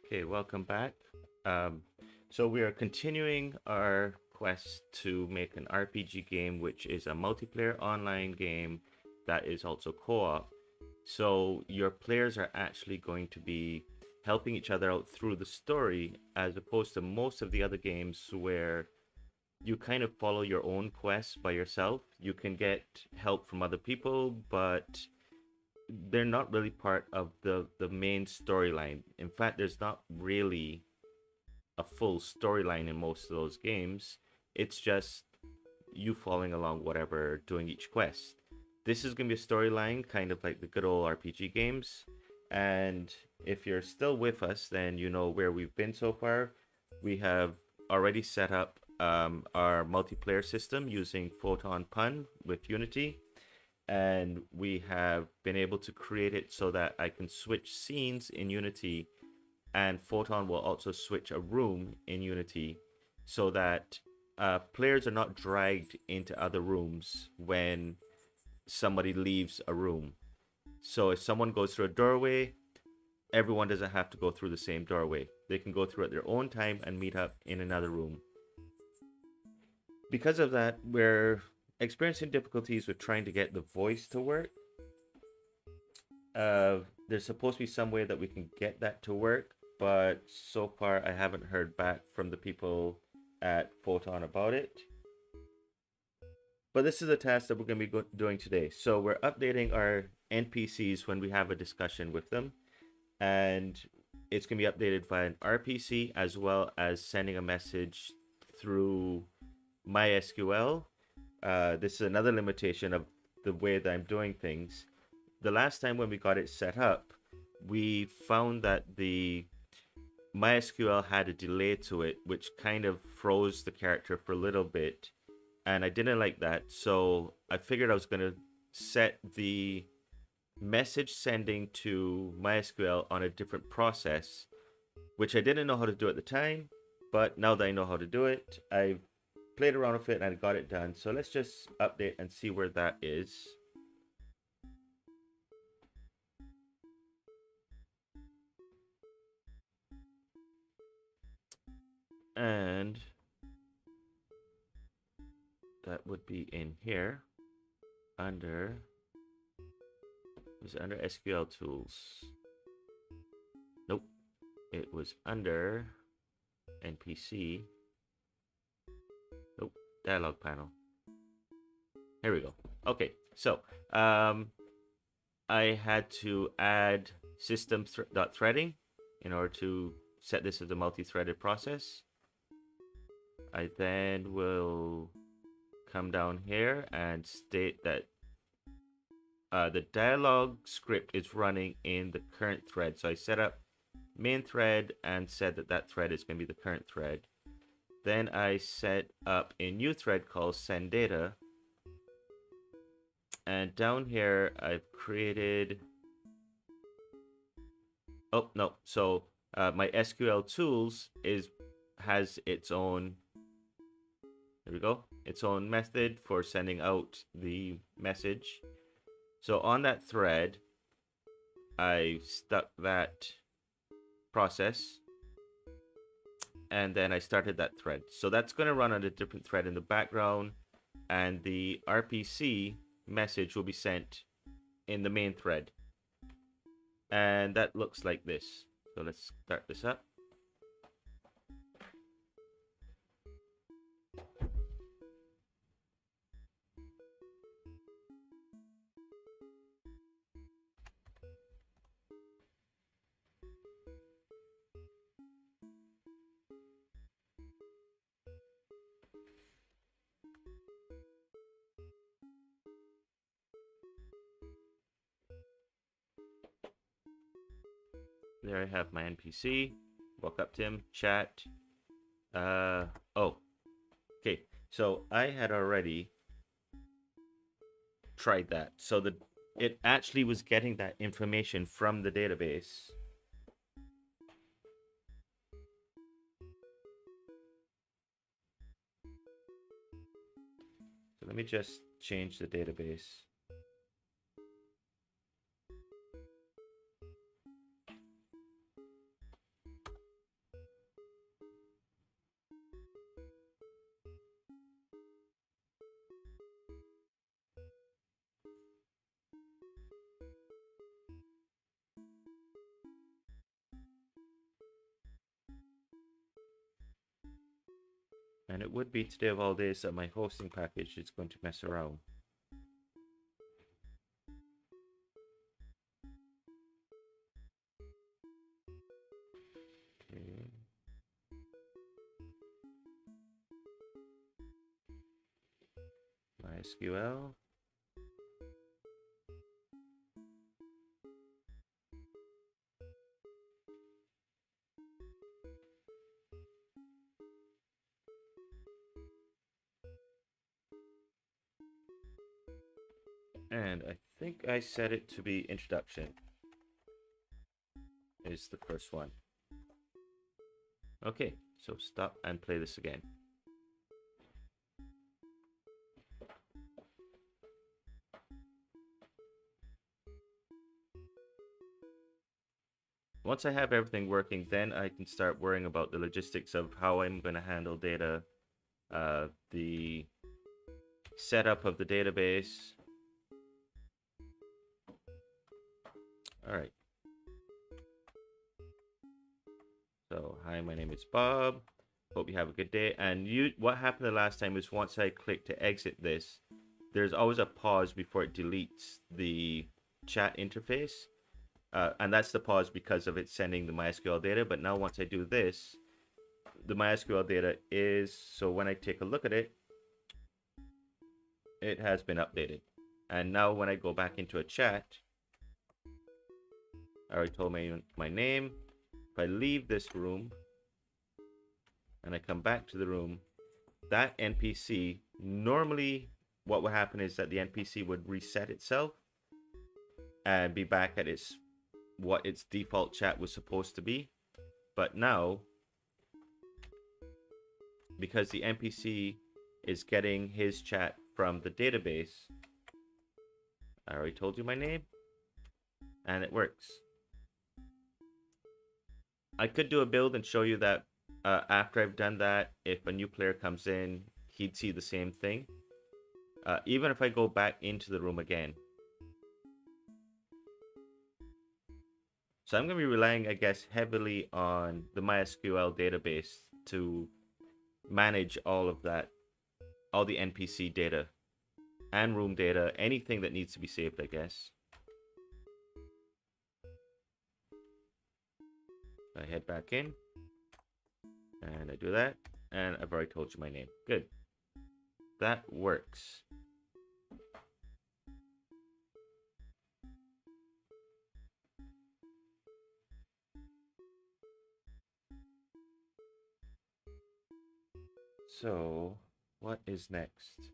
Okay, welcome back. Um, so we are continuing our quest to make an RPG game, which is a multiplayer online game that is also co-op. So your players are actually going to be helping each other out through the story, as opposed to most of the other games where you kind of follow your own quests by yourself. You can get help from other people, but they're not really part of the main storyline. In fact, there's not really a full storyline in most of those games. It's just you following along whatever, doing each quest. This is going to be a storyline, kind of like the good old RPG games. And if you're still with us, then you know where we've been so far. We have already set up our multiplayer system using Photon Pun with Unity, and we have been able to create it so that I can switch scenes in Unity, and Photon will also switch a room in Unity so that players are not dragged into other rooms when somebody leaves a room. So if someone goes through a doorway, everyone doesn't have to go through the same doorway. They can go through at their own time and meet up in another room. Because of that, we're experiencing difficulties with trying to get the voice to work. There's supposed to be some way that we can get that to work, but so far I haven't heard back from the people at Photon about it. But this is a task that we're going to be doing today. So we're updating our NPCs when we have a discussion with them, and it's going to be updated via an RPC as well as sending a message through MySQL. This is another limitation of the way that I'm doing things. The last time when we got it set up, we found that the MySQL had a delay to it, which kind of froze the character for a little bit. And I didn't like that. So I figured I was going to set the message sending to MySQL on a different process, which I didn't know how to do at the time. But now that I know how to do it, I've played around with it and I got it done. So let's just update and see where that is. And that would be in here under, was it under SQL tools? Nope, it was under NPC. Nope, dialog panel. Here we go. Okay, so I had to add system.threading in order to set this as a multi-threaded process. I then will come down here and state that the dialog script is running in the current thread. So I set up main thread and said that that thread is going to be the current thread. Then I set up a new thread called send data. And down here, I've created, oh no, so my SQL tools has its own, there we go, its own method for sending out the message. So on that thread, I stuck that process, and then I started that thread. So that's going to run on a different thread in the background, and the RPC message will be sent in the main thread. And that looks like this. So let's start this up. There I have my NPC. Walk up to him, chat. Oh, okay. So I had already tried that. So it actually was getting that information from the database. So let me just change the database. And it would be today of all days that my hosting package is going to mess around. Okay. MySQL. And I think I set it to be introduction is the first one. Okay, so stop and play this again. Once I have everything working, then I can start worrying about the logistics of how I'm going to handle data, the setup of the database. All right. So, hi, my name is Bob. Hope you have a good day. And what happened the last time is once I click to exit this, there's always a pause before it deletes the chat interface. And that's the pause because of it sending the MySQL data. But now once I do this, the MySQL data is, so when I take a look at it, it has been updated. And now when I go back into a chat, I already told my name. If I leave this room and I come back to the room, that NPC, normally what would happen is that the NPC would reset itself and be back at what its default chat was supposed to be. But now, because the NPC is getting his chat from the database, I already told you my name, and it works. I could do a build and show you that after I've done that, if a new player comes in, he'd see the same thing. Even if I go back into the room again. So I'm going to be relying, I guess, heavily on the MySQL database to manage all of that, all the NPC data and room data, anything that needs to be saved, I guess. I head back in and I do that, and I've already told you my name. Good. That works. So, what is next?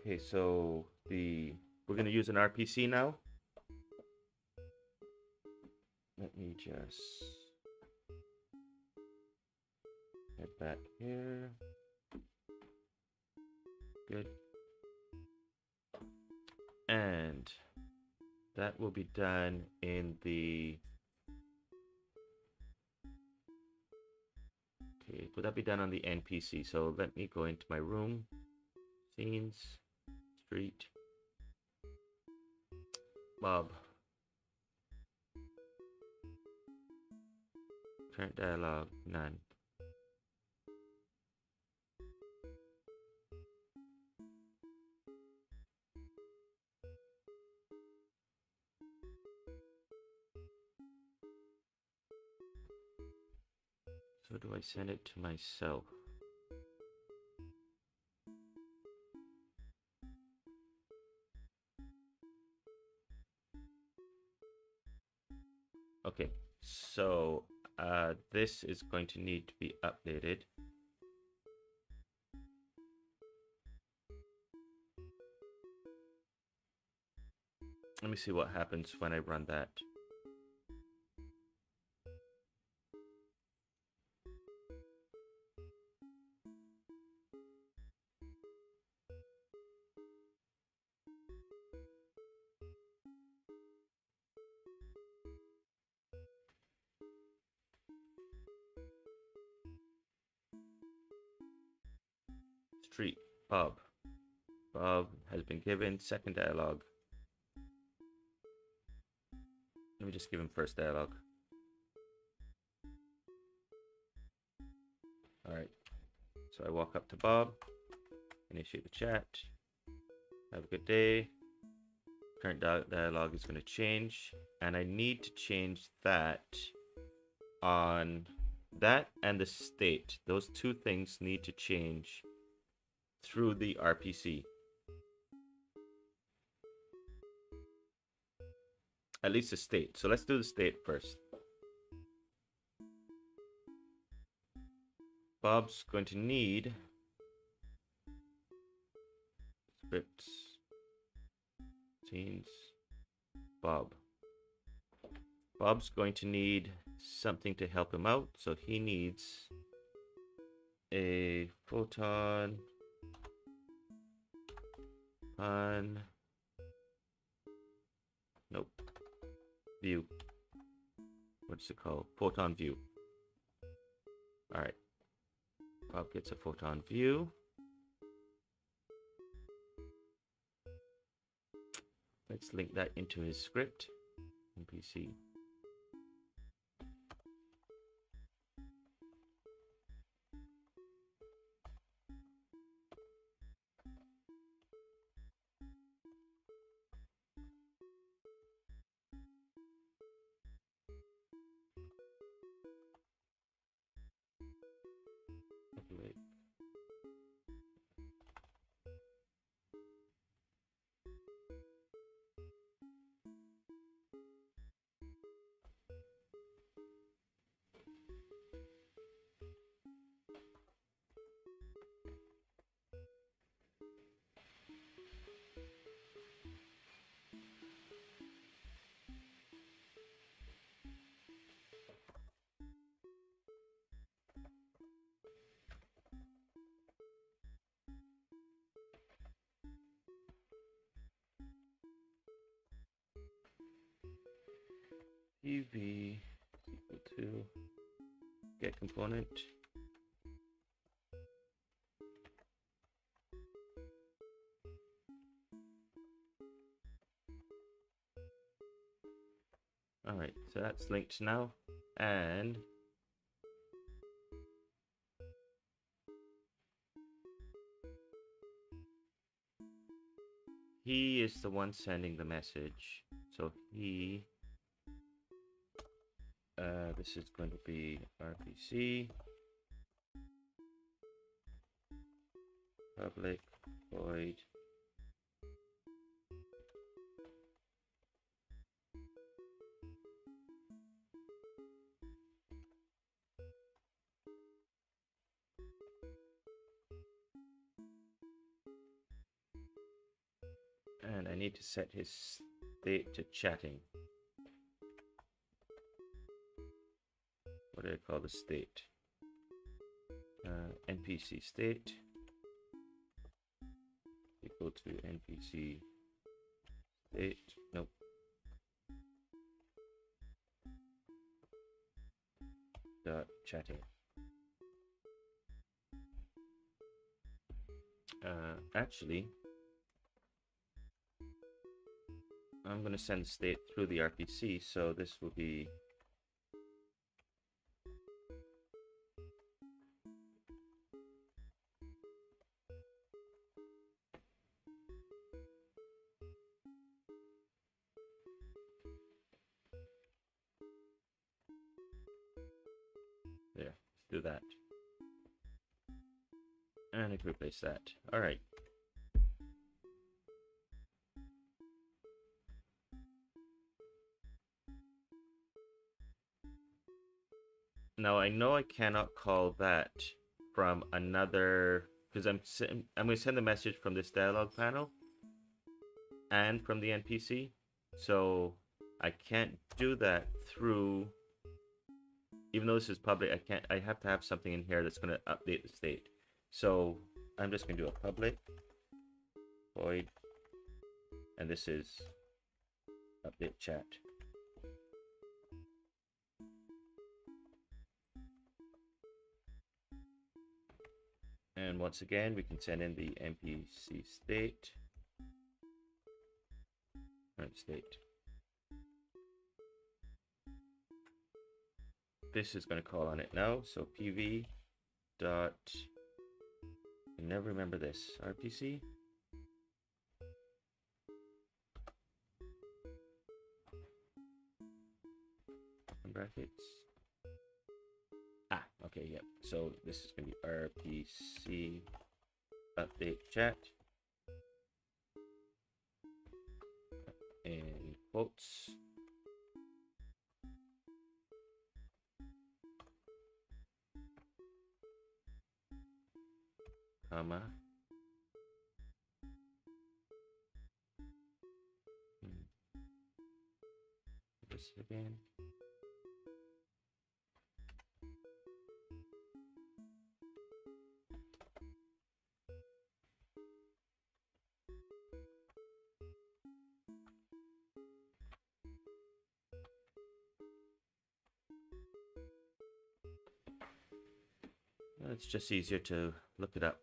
Okay, so we're going to use an RPC now. Let me just head back here. Good. And that will be done in the... Okay, would that be done on the NPC? So let me go into my room. Scenes. Street. Bob. Current dialogue, none. So do I send it to myself? Okay, so this is going to need to be updated. Let me see what happens when I run that. Street, Bob. Bob has been given second dialogue. Let me just give him first dialogue. All right. So I walk up to Bob, initiate the chat. Have a good day. Current dialogue is going to change, and I need to change that on that and the state. Those two things need to change through the RPC. At least the state. So let's do the state first. Bob's going to need scripts, scenes, Bob. Bob's going to need something to help him out, so he needs a photon on nope view. What's it called? Photon view. All right. Bob gets a photon view. Let's link that into his script. NPC. Wait. UV equal to get component. All right, so that's linked now, and he is the one sending the message. So he, this is going to be RPC public void and I need to set his state to chatting. What do I call the state? NPC state equal to NPC state. Nope. Dot chatting. Actually, I'm going to send the state through the RPC, so this will be there. Let's do that. And I can replace that. All right. Now I know I cannot call that from another, because I'm going to send the message from this dialog panel and from the NPC. So I can't do that through, even though this is public, I have to have something in here that's going to update the state. So I'm just going to do a public void, and this is update chat. And once again, we can send in the NPC state, current state. this is going to call on it now. So pv dot, I never remember this, rpc brackets. Okay, yep. So this is going to be rpc update chat in quotes, comma, this again. It's just easier to look it up.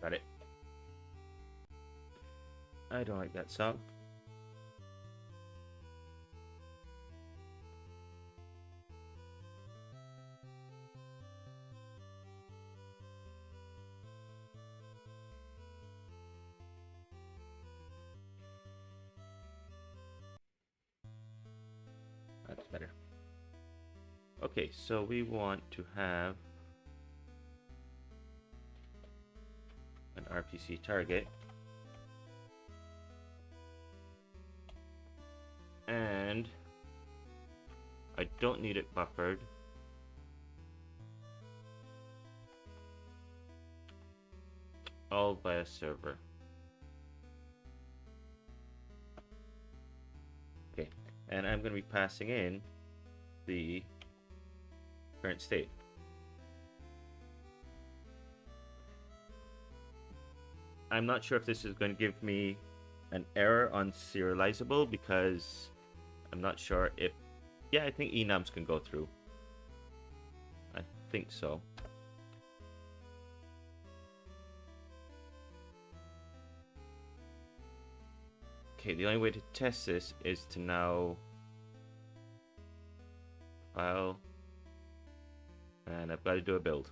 Got it. I don't like that song. That's better. Okay, so we want to have an RPC target, and I don't need it buffered. All by a server. Okay, and I'm going to be passing in the current state. I'm not sure if this is going to give me an error on serializable, because I'm not sure if, yeah, I think enums can go through. I think so. Okay, the only way to test this is to now file, and I've got to do a build.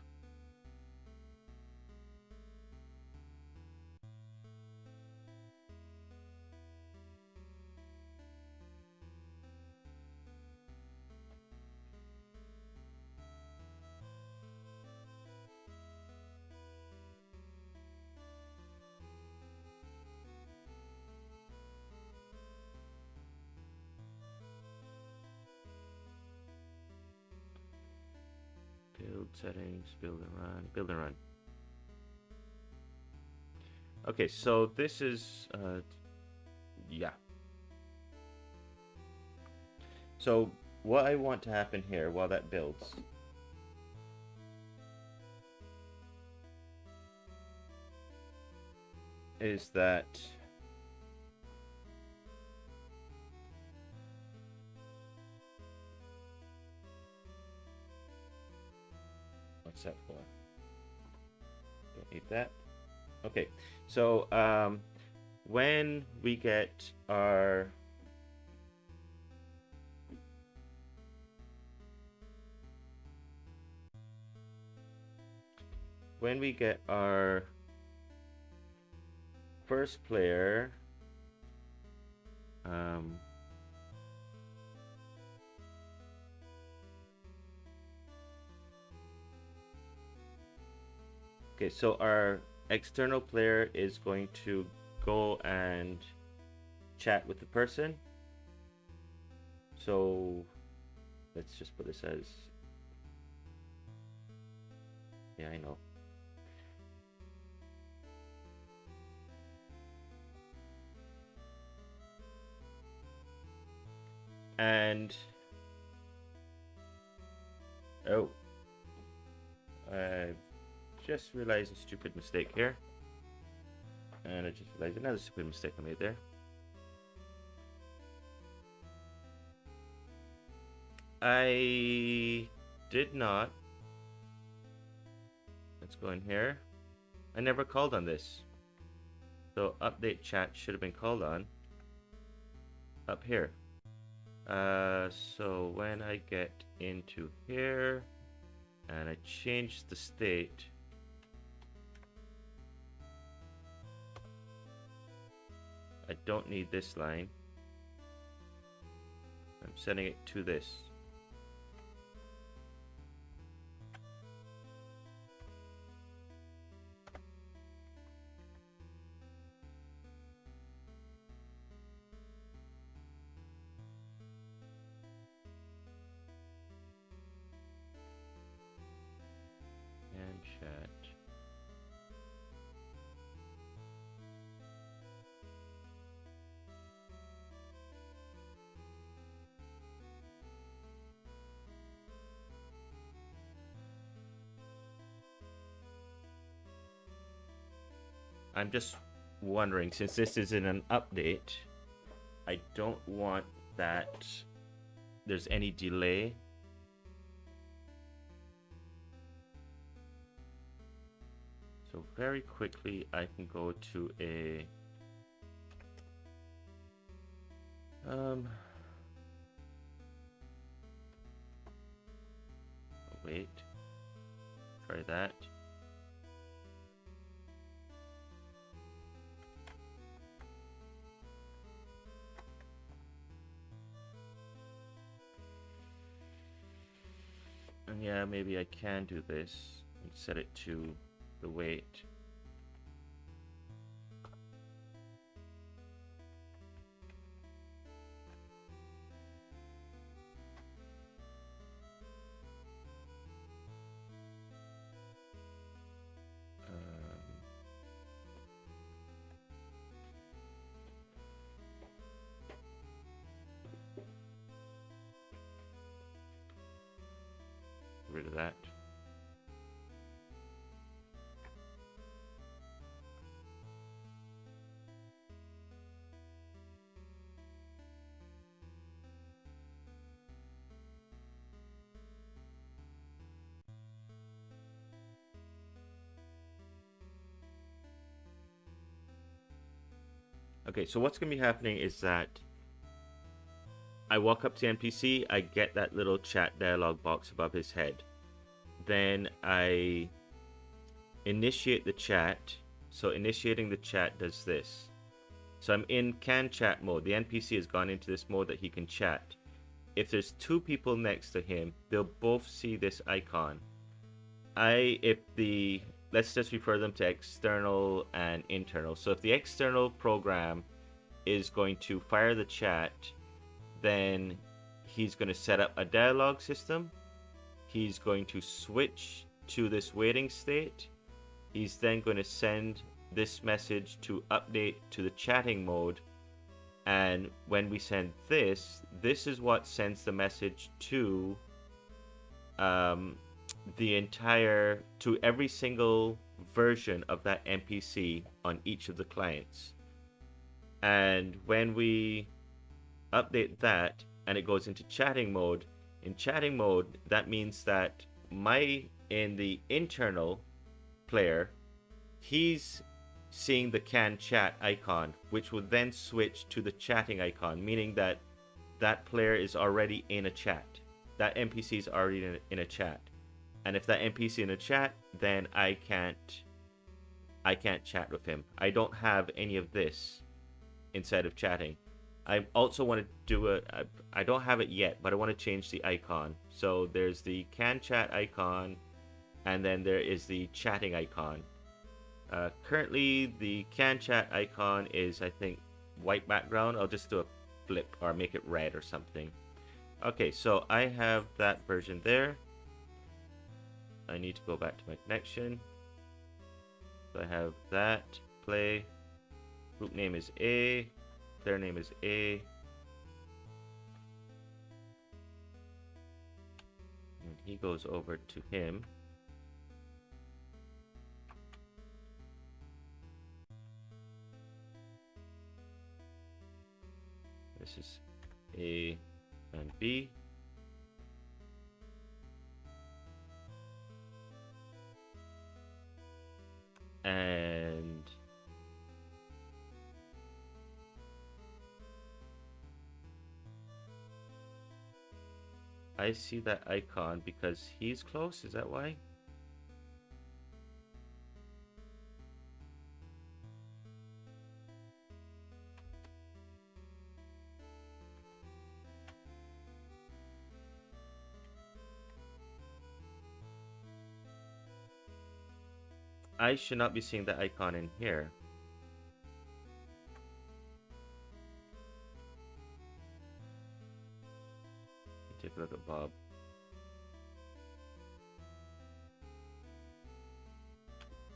Build settings, build and run, build and run. Okay, so this is, yeah. So what I want to happen here while that builds is that what's that for? Don't need that. Okay, so when we get our when we get our first player, okay, so our external player is going to go and chat with the person. So let's just put this as, yeah, I know. And oh, I just realized a stupid mistake here. And I just realized another stupid mistake I made there. I did not. Let's go in here. I never called on this. So update chat should have been called on up here. So when I get into here and I change the state, I don't need this line. I'm setting it to this. And chat. I'm just wondering, since this is in an update, I don't want that there's any delay. So very quickly I can go to a wait, try that. And yeah, maybe I can do this and set it to the wait. Rid of that. Okay, so what's going to be happening is that I walk up to NPC, I get that little chat dialog box above his head. Then I initiate the chat. So initiating the chat does this. So I'm in can chat mode. The NPC has gone into this mode that he can chat. If there's two people next to him, they'll both see this icon. Let's just refer them to external and internal. So if the external program is going to fire the chat, then he's going to set up a dialogue system. He's going to switch to this waiting state. He's then going to send this message to update to the chatting mode. And when we send this is what sends the message to to every single version of that NPC on each of the clients. And when we update that and it goes into chatting mode, in chatting mode, that means that in the internal player, he's seeing the can chat icon, which will then switch to the chatting icon, meaning that that player is already in a chat. That NPC is already in a chat. And if that NPC in the chat, then I can't chat with him. I don't have any of this inside of chatting. I also want to do I don't have it yet, but I want to change the icon. So there's the can chat icon, and then there is the chatting icon. Currently, the can chat icon is, I think, white background. I'll just do a flip or make it red or something. Okay, so I have that version there. I need to go back to my connection. So I have that, play, group name is A, player name is A. And he goes over to him. This is A and B. And I see that icon because he's close. Is that why? I should not be seeing that icon in here. Take a look at Bob.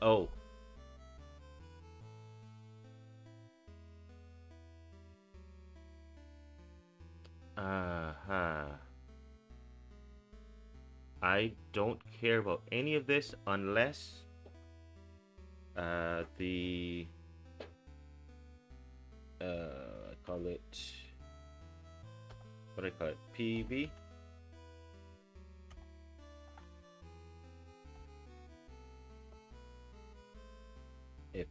Oh. I don't care about any of this unless I call it, what do I call it, PV. If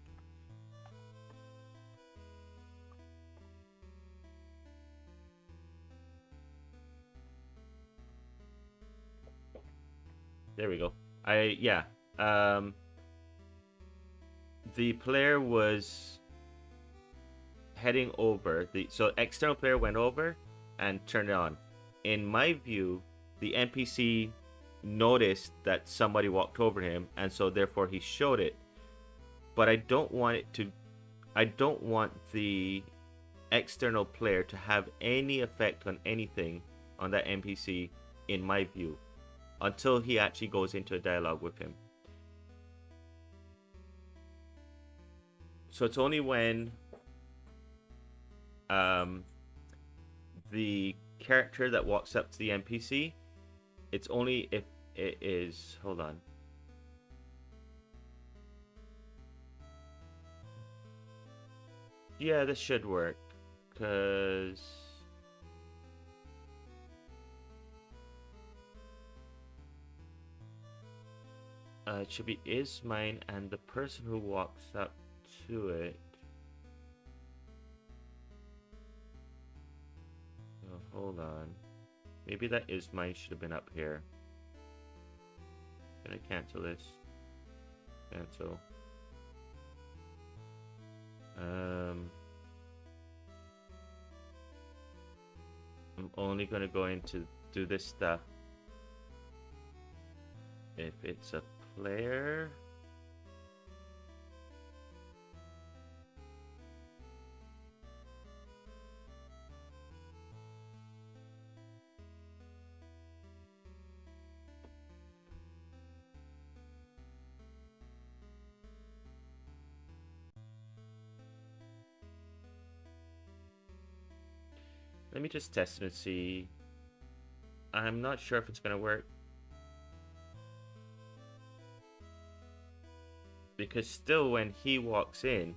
there we go. The player was heading over, so external player went over and turned it on. In my view, the NPC noticed that somebody walked over him, and so therefore he showed it. But I don't want the external player to have any effect on anything on that NPC, in my view, until he actually goes into a dialogue with him. So it's only when the character that walks up to the NPC, it's only if it is, hold on. Yeah, this should work, because it should be is mine, and the person who walks up to it. Oh, hold on. Maybe that is mine should have been up here. Can I cancel this? Cancel. I'm only gonna go into do this stuff if it's a player. Let me just test it and see. I'm not sure if it's gonna work, because still when he walks in,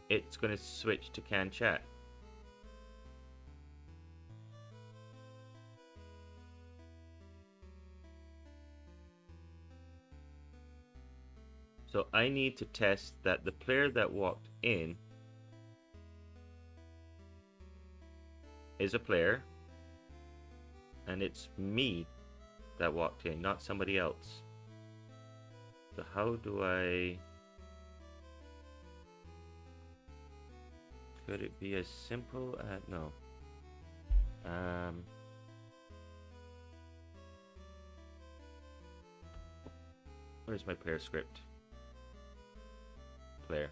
it's gonna switch to can chat. So I need to test that the player that walked in is a player, and it's me that walked in, not somebody else. So how do I... Could it be as simple as... No. Where's my player script? Player.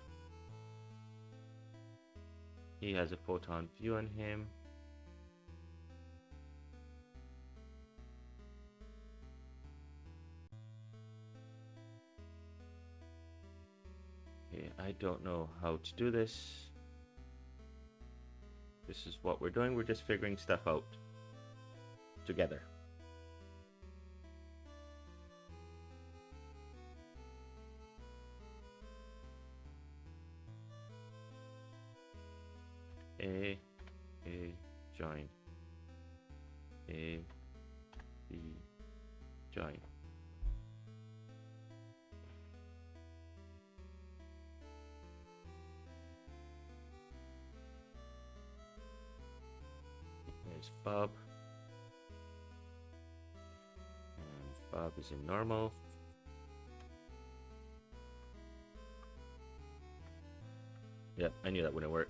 He has a photon view on him. Okay, I don't know how to do this. This is what we're doing. We're just figuring stuff out together. A, join. A, B, join. There's Bob. And Bob is in normal. Yep, I knew that wouldn't work.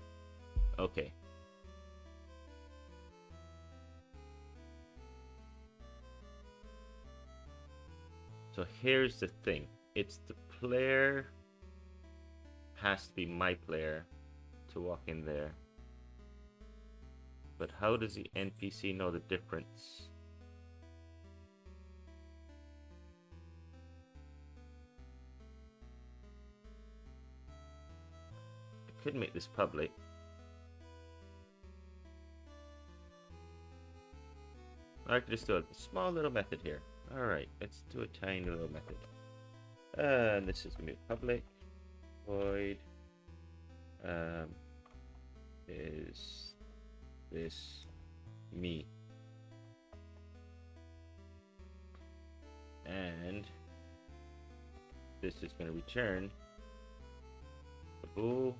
Okay. So here's the thing. It's the player has to be my player to walk in there. But how does the NPC know the difference? I could make this public. I could just do a small little method here. Alright, let's do a tiny little method. And this is going to be public. Void. Is this me? And this is going to return the bool.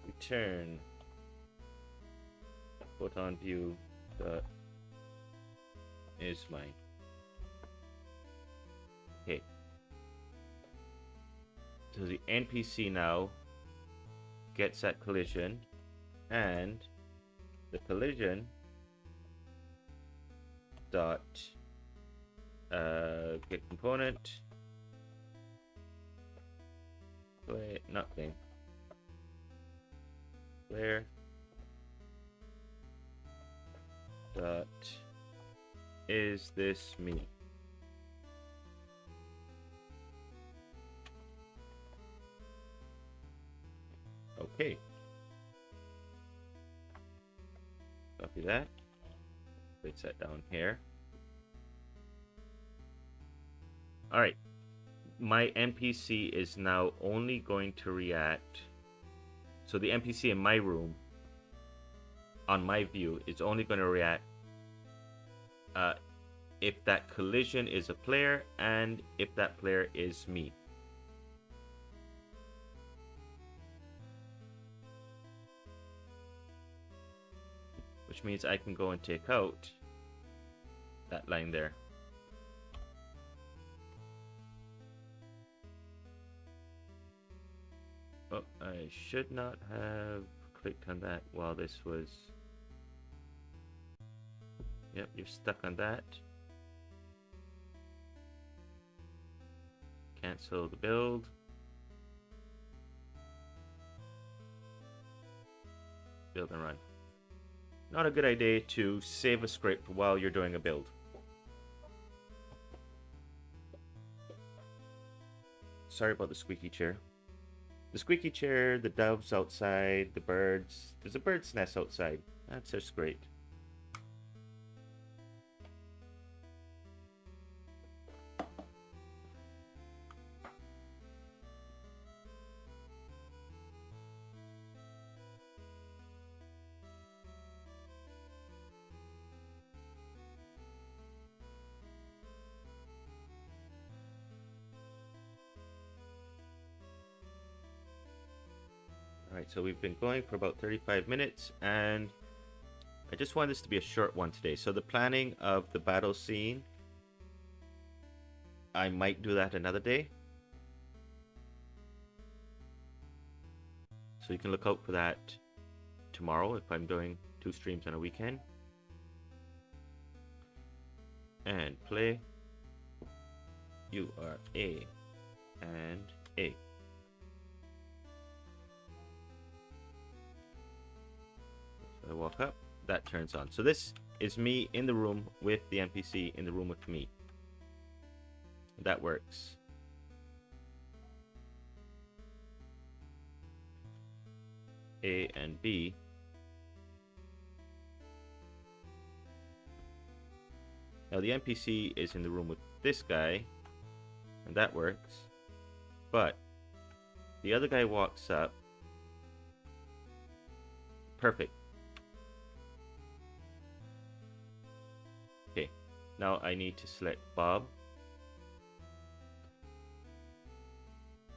Return photon view dot is mine. Okay. So the NPC now gets that collision, and the collision dot get component play nothing player dot is this me? Okay. Copy that. Place that down here. Alright. My NPC is now only going to react. So the NPC in my room, on my view, is only going to react if that collision is a player and if that player is me. Which means I can go and take out that line there. Oh, I should not have clicked on that while this was... Yep, you're stuck on that. Cancel the build. Build and run. Not a good idea to save a script while you're doing a build. Sorry about the squeaky chair. The squeaky chair, the doves outside, the birds. There's a bird's nest outside. That's just great. Alright, so we've been going for about 35 minutes, and I just want this to be a short one today. So the planning of the battle scene, I might do that another day. So you can look out for that tomorrow if I'm doing 2 streams on a weekend. And play. You are A and A. So I walk up, that turns on. So this is me in the room with the NPC in the room with me. That works. A and B. Now the NPC is in the room with this guy, and that works. But the other guy walks up. Perfect. Okay, now I need to select Bob.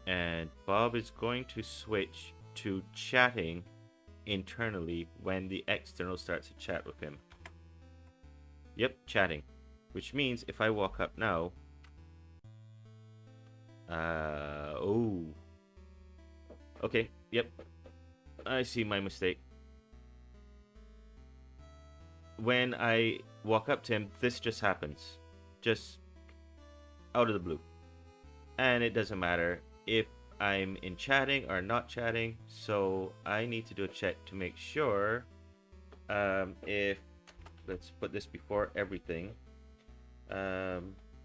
And Bob is going to switch to chatting internally when the external starts to chat with him. Yep, chatting. Which means if I walk up now... oh. Okay, yep. I see my mistake. When I walk up to him, this just happens. Just out of the blue. And it doesn't matter if I'm in chatting or not chatting, so I need to do a check to make sure if, let's put this before everything,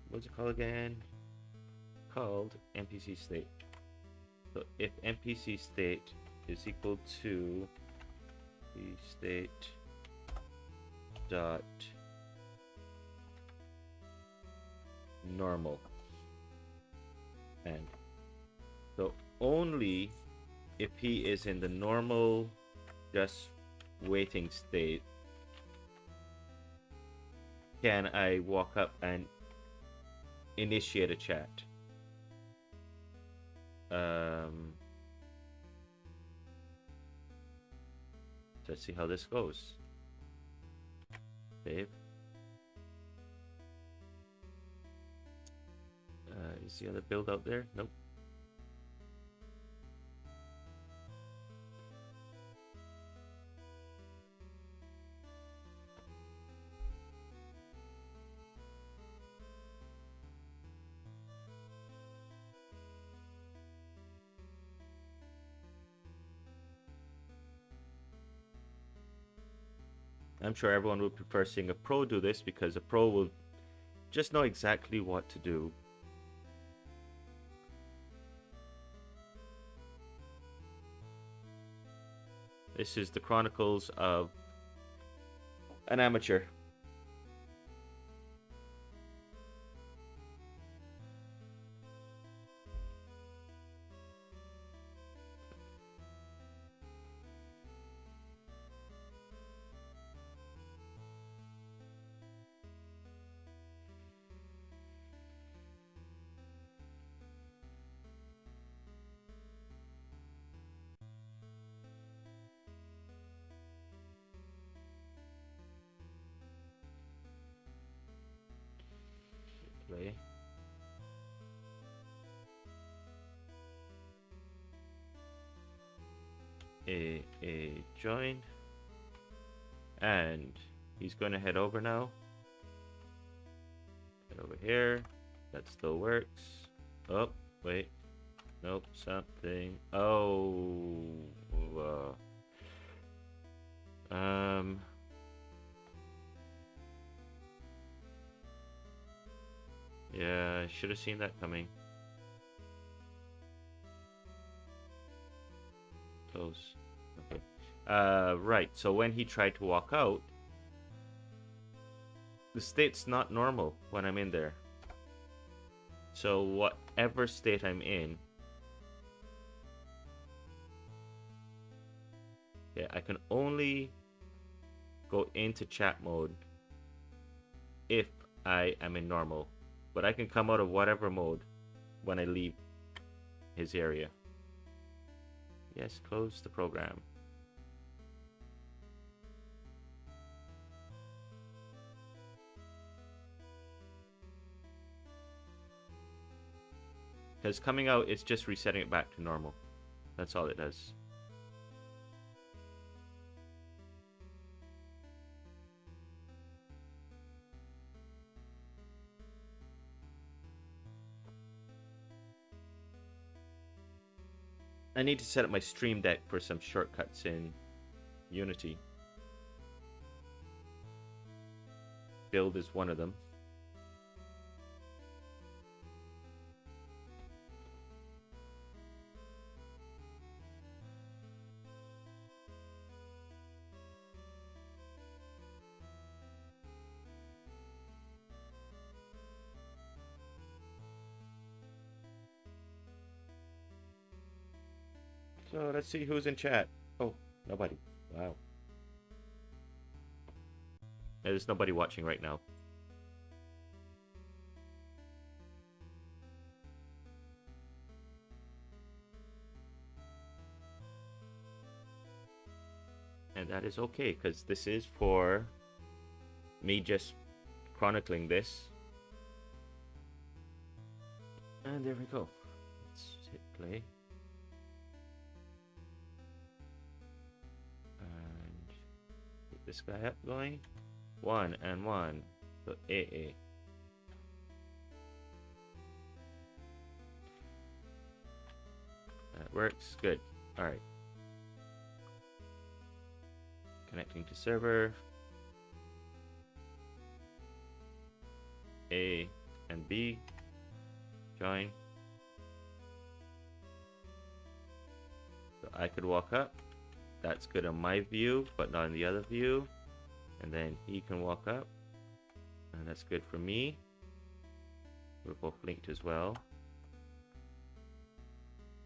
what's it called again? Called NPC state. So if NPC state is equal to state dot normal, and so only if he is in the normal just waiting state can I walk up and initiate a chat. Let's see how this goes. Save. Is the other build out there? Nope. I'm sure everyone would prefer seeing a pro do this because a pro will just know exactly what to do. This is the Chronicles of an Amateur. Play. A join, and he's going to head over now. Head over here. That still works. Oh, wait. Nope, something. Oh. Yeah, I should have seen that coming. Close. Okay. Right, so when he tried to walk out, the state's not normal when I'm in there. So whatever state I'm in, yeah, I can only go into chat mode if I am in normal. But I can come out of whatever mode when I leave his area. Yes, close the program. Because coming out, it's just resetting it back to normal. That's all it does. I need to set up my Stream Deck for some shortcuts in Unity. Build is one of them. So let's see who's in chat. Oh, nobody. Wow. There's nobody watching right now. And that is okay, because this is for me just chronicling this. And there we go. Let's hit play. And get this guy up going. 1 and 1. So AA. That works. Good. Alright. Connecting to server. A and B. Join. So I could walk up. That's good on my view, but not in the other view. And then he can walk up. And that's good for me. We're both linked as well.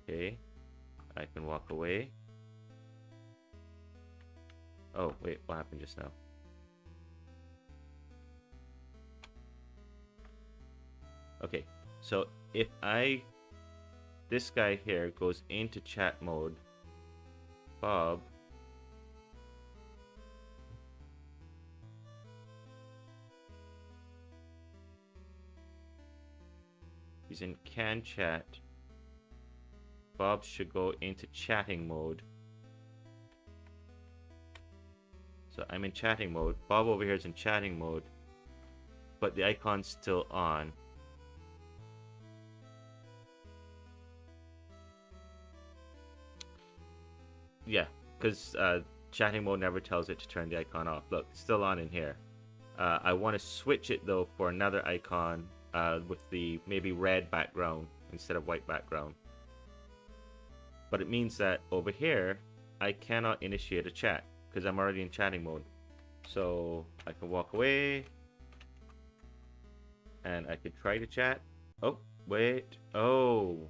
Okay. I can walk away. Oh, wait, what happened just now? Okay, so if this guy here goes into chat mode, Bob he's in can chat. Bob should go into chatting mode. So I'm in chatting mode. Bob over here is in chatting mode, but the icon's still on. Yeah, because chatting mode never tells it to turn the icon off. Look, it's still on in here. I want to switch it though for another icon with the maybe red background instead of white background. But it means that over here, I cannot initiate a chat because I'm already in chatting mode. So I can walk away and I could try to chat. Oh, wait. Oh,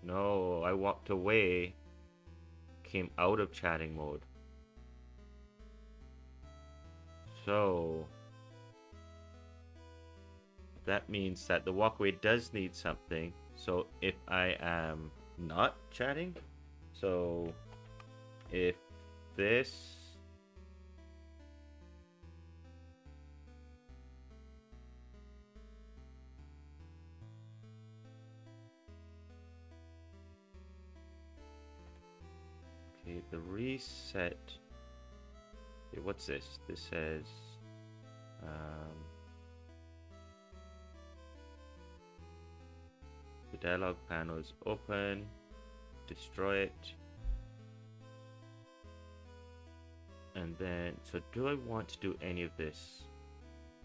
no, I walked away. Came out of chatting mode. So that means that the walkway does need something. So if I am not chatting, so if this okay, the reset. Okay, what's this? This says the dialog panel is open. Destroy it. And then, so do I want to do any of this?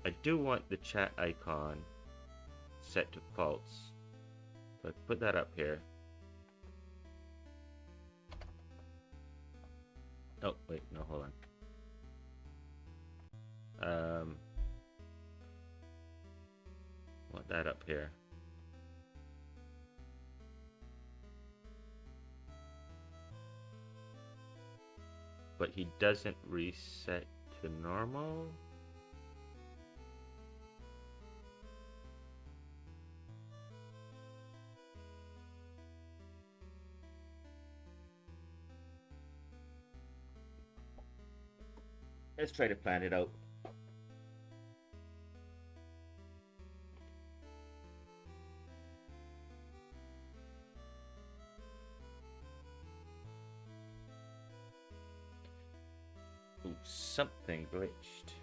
I do want the chat icon set to false. So I put that up here. Oh, wait, no, hold on. Want that up here. But he doesn't reset to normal. Let's try to plan it out. something glitched.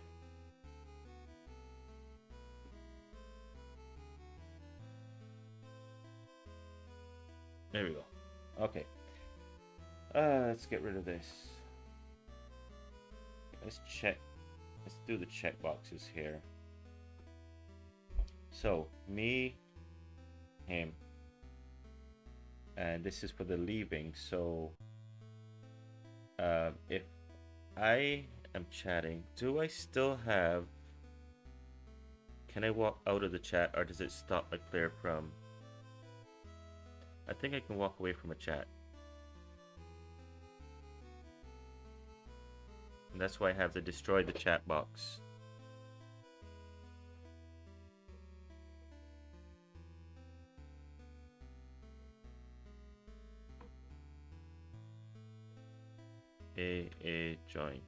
There we go. Okay. Let's get rid of this. Let's check. Let's do the check boxes here. So, me, him. And this is for the leaving. So, if I am chatting, do I still have... Can I walk out of the chat, or does it stop my player from... I think I can walk away from a chat. And that's why I have to destroy the chat box. A join.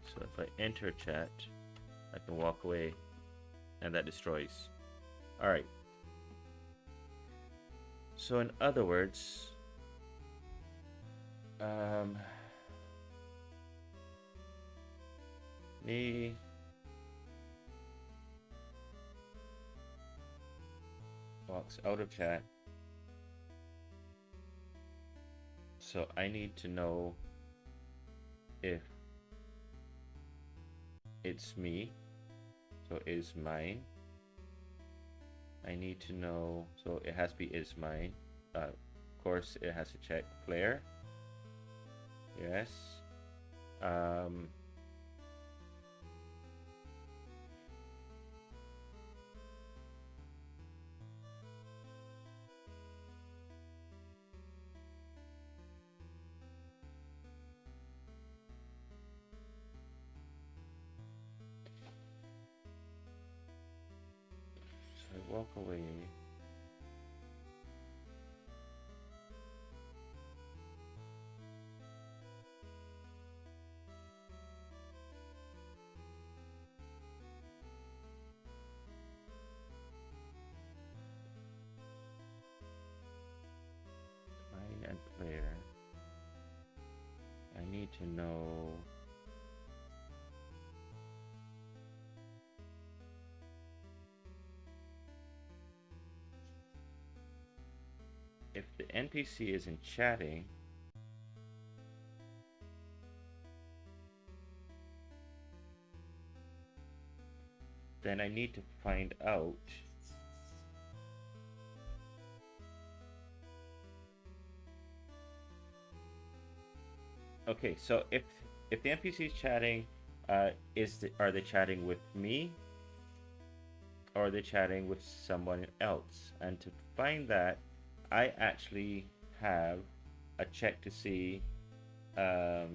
So if I enter chat, I can walk away. And that destroys. Alright. So in other words, me walks out of chat. So I need to know if it's me. So is mine. I need to know, so it has to be is mine. Of course it has to check player. Yes. Walk away. Mine and player. I need to know if the NPC isn't chatting, then I need to find out okay, so if the NPC is chatting, are they chatting with me, or are they chatting with someone else? And to find that, I actually have a check to see I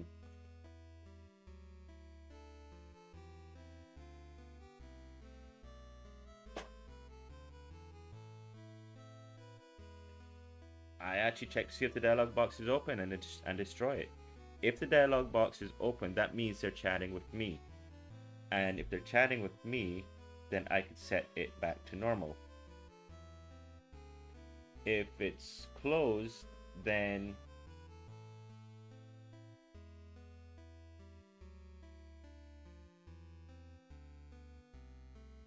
actually check to see if the dialog box is open and destroy it. If the dialog box is open, that means they're chatting with me. And if they're chatting with me, then I could set it back to normal. If it's closed, then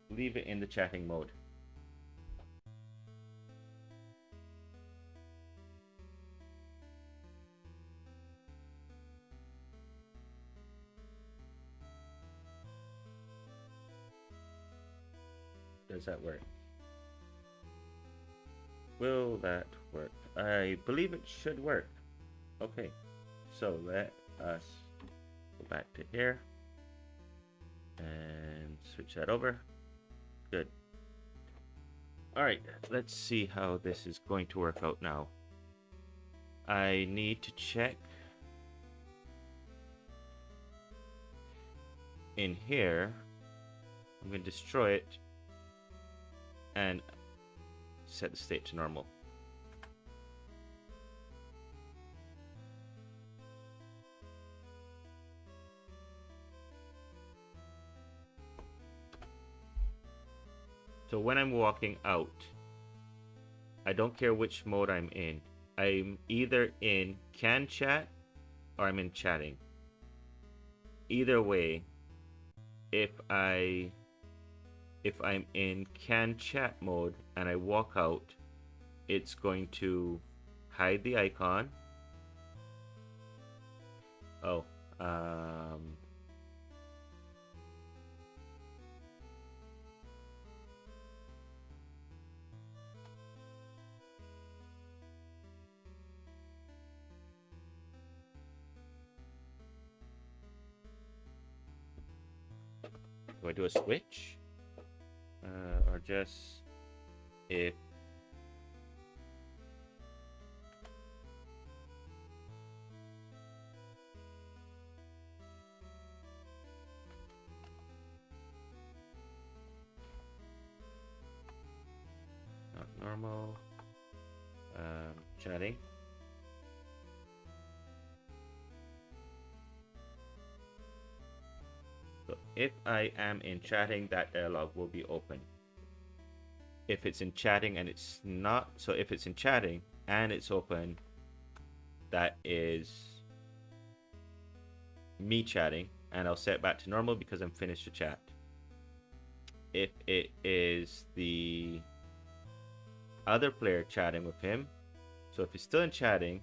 leave it in the chatting mode. Does that work? Will that work? I believe it should work. Okay, so let us go back to here and switch that over. Good. Alright, let's see how this is going to work out now. I need to check in here. I'm going to destroy it and set the state to normal. So when I'm walking out, I don't care which mode I'm in. I'm either in can chat or I'm in chatting. Either way, if I'm in can chat mode and I walk out, it's going to hide the icon. Oh, do I do a switch? Or just if not normal, chatting. So if I am in chatting, that dialog will be open. If it's in chatting and it's not, so if it's in chatting and it's open, that is me chatting, and I'll set it back to normal because I'm finished the chat. If it is the other player chatting with him, so if he's still in chatting,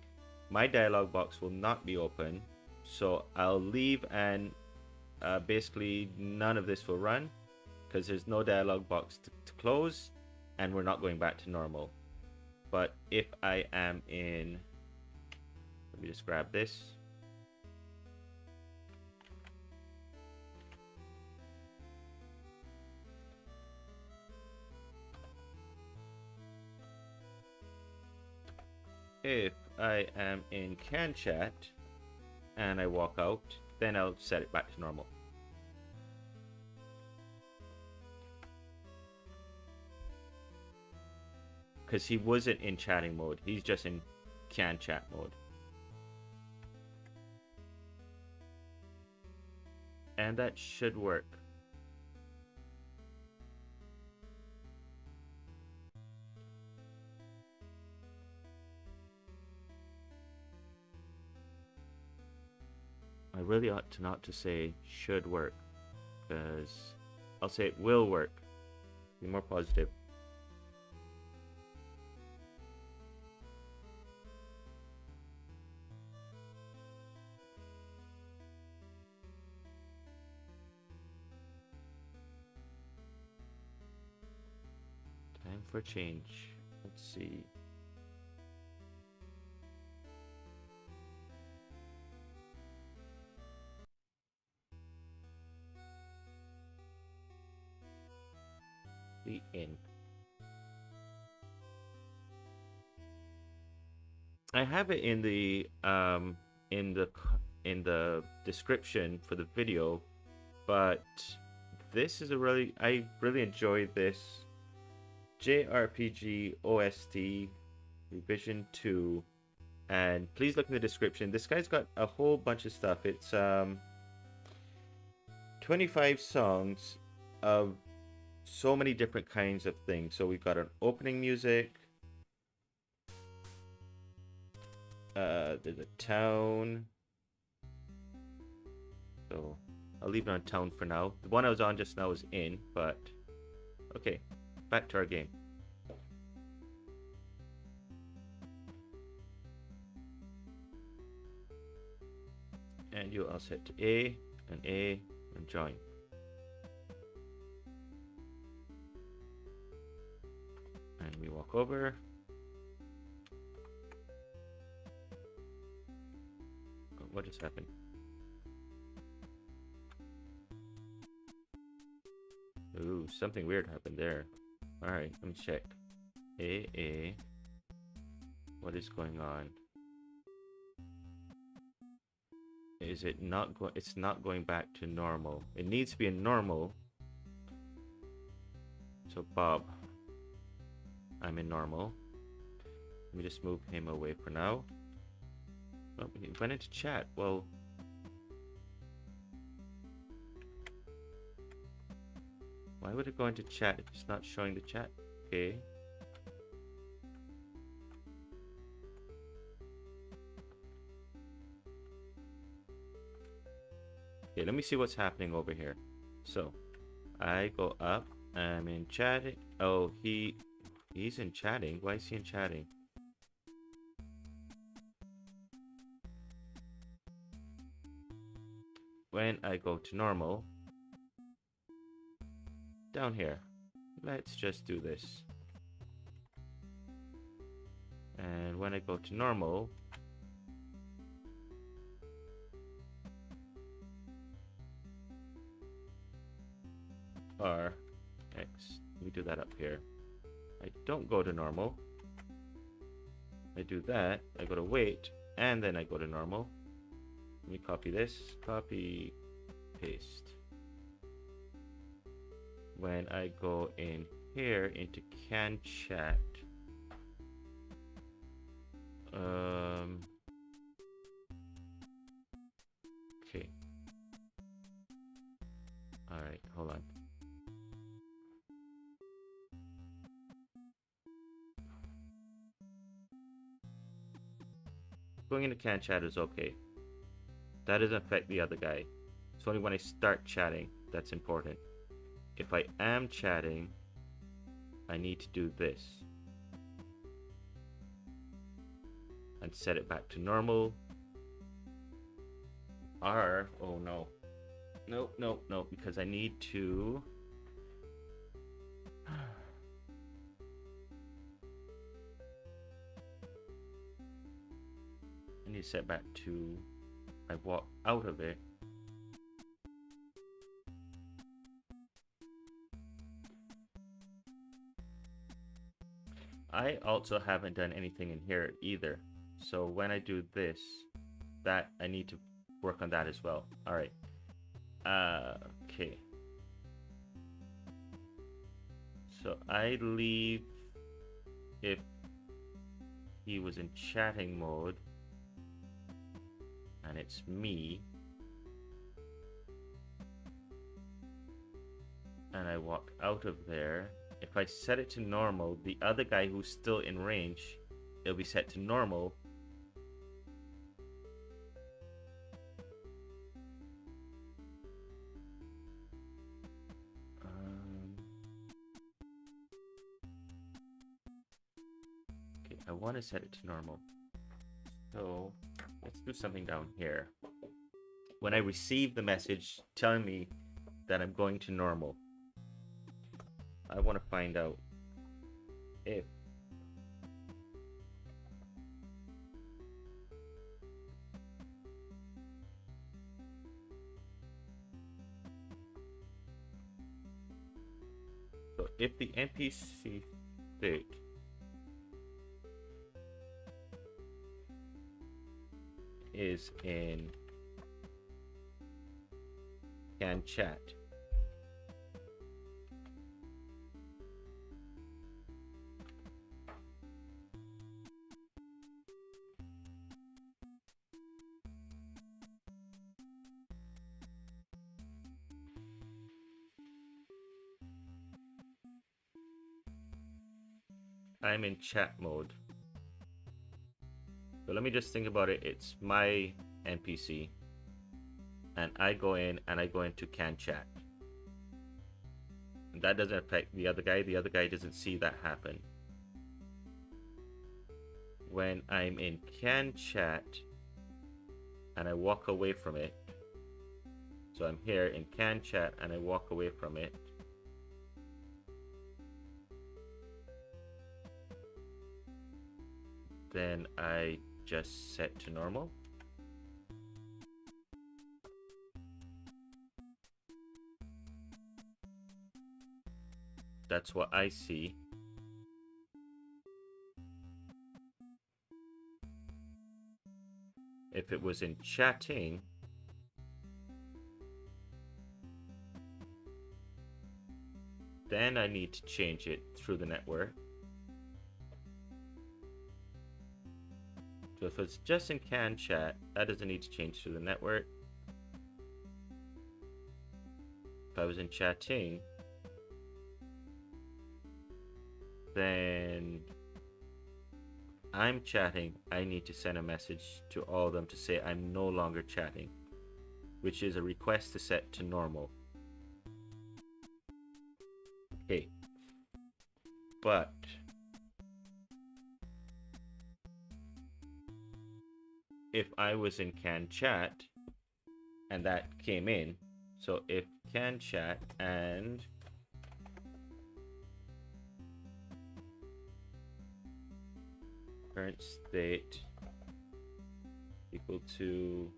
my dialog box will not be open. So I'll leave and basically none of this will run because there's no dialog box to close and we're not going back to normal. But if I am in, let me just grab this. If I am in can chat and I walk out, then I'll set it back to normal. Because he wasn't in chatting mode, he's just in can chat mode. And that should work. I really ought to not to say should work, because I'll say it will work. Be more positive. Time for change. Let's see. The in. I have it in the in the description for the video, but this is I really enjoyed this JRPG OST revision 2, and please look in the description. This guy's got a whole bunch of stuff. It's 25 songs of so many different kinds of things. So we've got an opening music, there's a town, so I'll leave it on town for now. The one I was on just now is in, but okay, back to our game. And you all set to A and join. And we walk over. Oh, what just happened? Ooh, something weird happened there. Alright, let me check. A. What is going on? Is it not going? It's not going back to normal. It needs to be in normal. So Bob, I'm in normal. Let me just move him away for now. Oh, he went into chat. Well, why would it go into chat if it's not showing the chat? Okay. Okay, let me see what's happening over here. So I go up. I'm in chatting. Oh, he's in chatting. Why is he in chatting? When I go to normal, down here, let's just do this. And when I go to normal, R, X, let me do that up here. I don't go to normal. I do that, I go to wait, and then I go to normal. Let me copy this, copy, paste. When I go in here into can chat, okay. All right, hold on. Going into can chat is okay. That doesn't affect the other guy. It's only when I start chatting that's important. If I am chatting, I need to do this and set it back to normal. R, oh no. No, because I need to. I need to set back to. I walk out of it. I also haven't done anything in here either. So when I do this, that I need to work on that as well. All right. Okay. So I leave if he was in chatting mode and it's me and I walk out of there. If I set it to normal, the other guy who's still in range, it'll be set to normal. Okay, I want to set it to normal. So let's do something down here. When I receive the message telling me that I'm going to normal, I want to find out if if the NPC state is in can chat, I'm in chat mode. So let me just think about it. It's my NPC and I go in and I go into can chat. And that doesn't affect the other guy. The other guy doesn't see that happen. When I'm in can chat and I walk away from it, so I'm here in can chat and I walk away from it, then I just set to normal. That's what I see. If it was in chatting, then I need to change it through the network. So if it's just in can chat, that doesn't need to change through the network. If I was in chatting, then I'm chatting, I need to send a message to all of them to say I'm no longer chatting. which is a request to set to normal. Okay, but if I was in can chat and that came in, so if can chat and current state equal to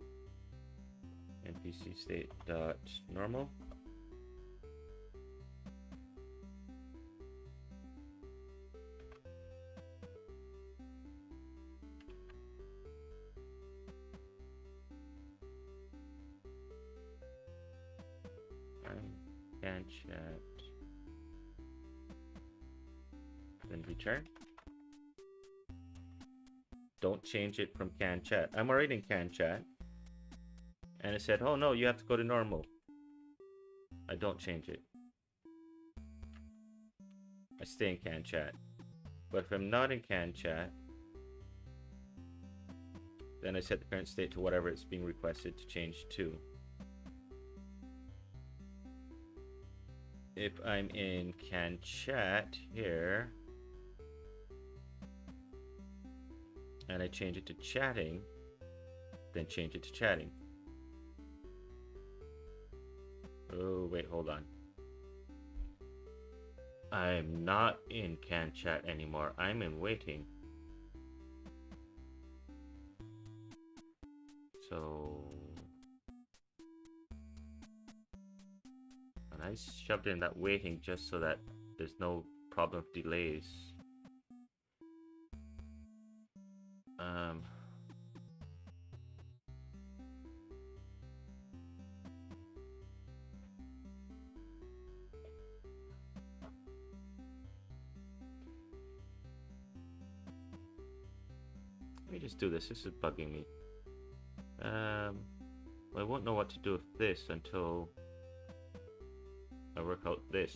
npc state dot normal, can chat, then return. Don't change it from can chat. I'm already in can chat, and it said, oh no, you have to go to normal. I don't change it. I stay in can chat. But if I'm not in can chat, then I set the current state to whatever it's being requested to change to. If I'm in can chat here and I change it to chatting, then change it to chatting. Oh, wait, hold on. I'm not in can chat anymore. I'm in waiting. So, and I shoved in that waiting just so that there's no problem of delays. Let me just do this. This is bugging me. Well, I won't know what to do with this until I work out this.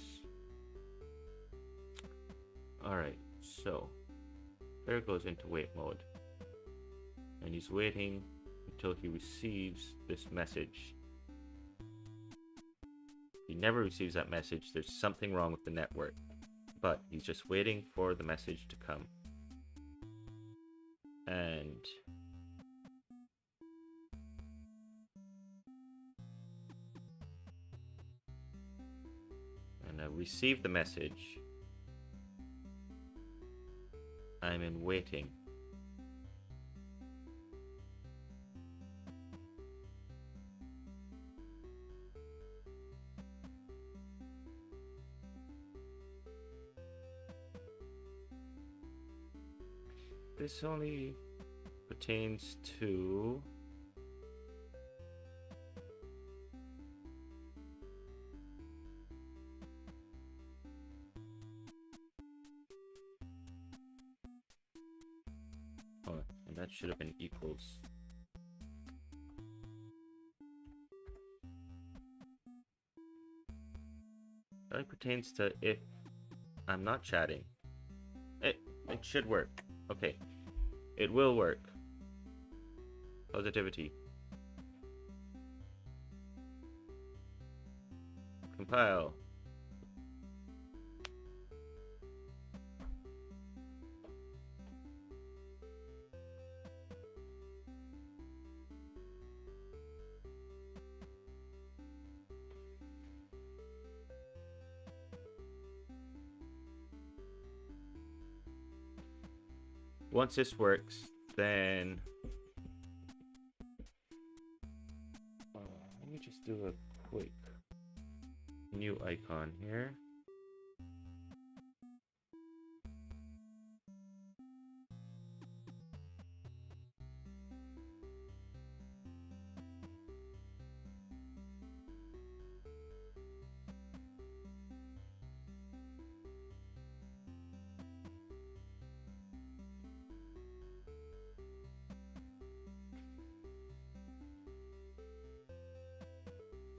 Alright, so player goes into wait mode, and he's waiting until he receives this message. If he never receives that message, there's something wrong with the network, but he's just waiting for the message to come. And I receive the message. I'm in waiting. This only pertains to and that should have been equals. That pertains to if I'm not chatting. It should work. Okay. It will work. Positivity. Compile. Once this works, then let me just do a quick new icon here.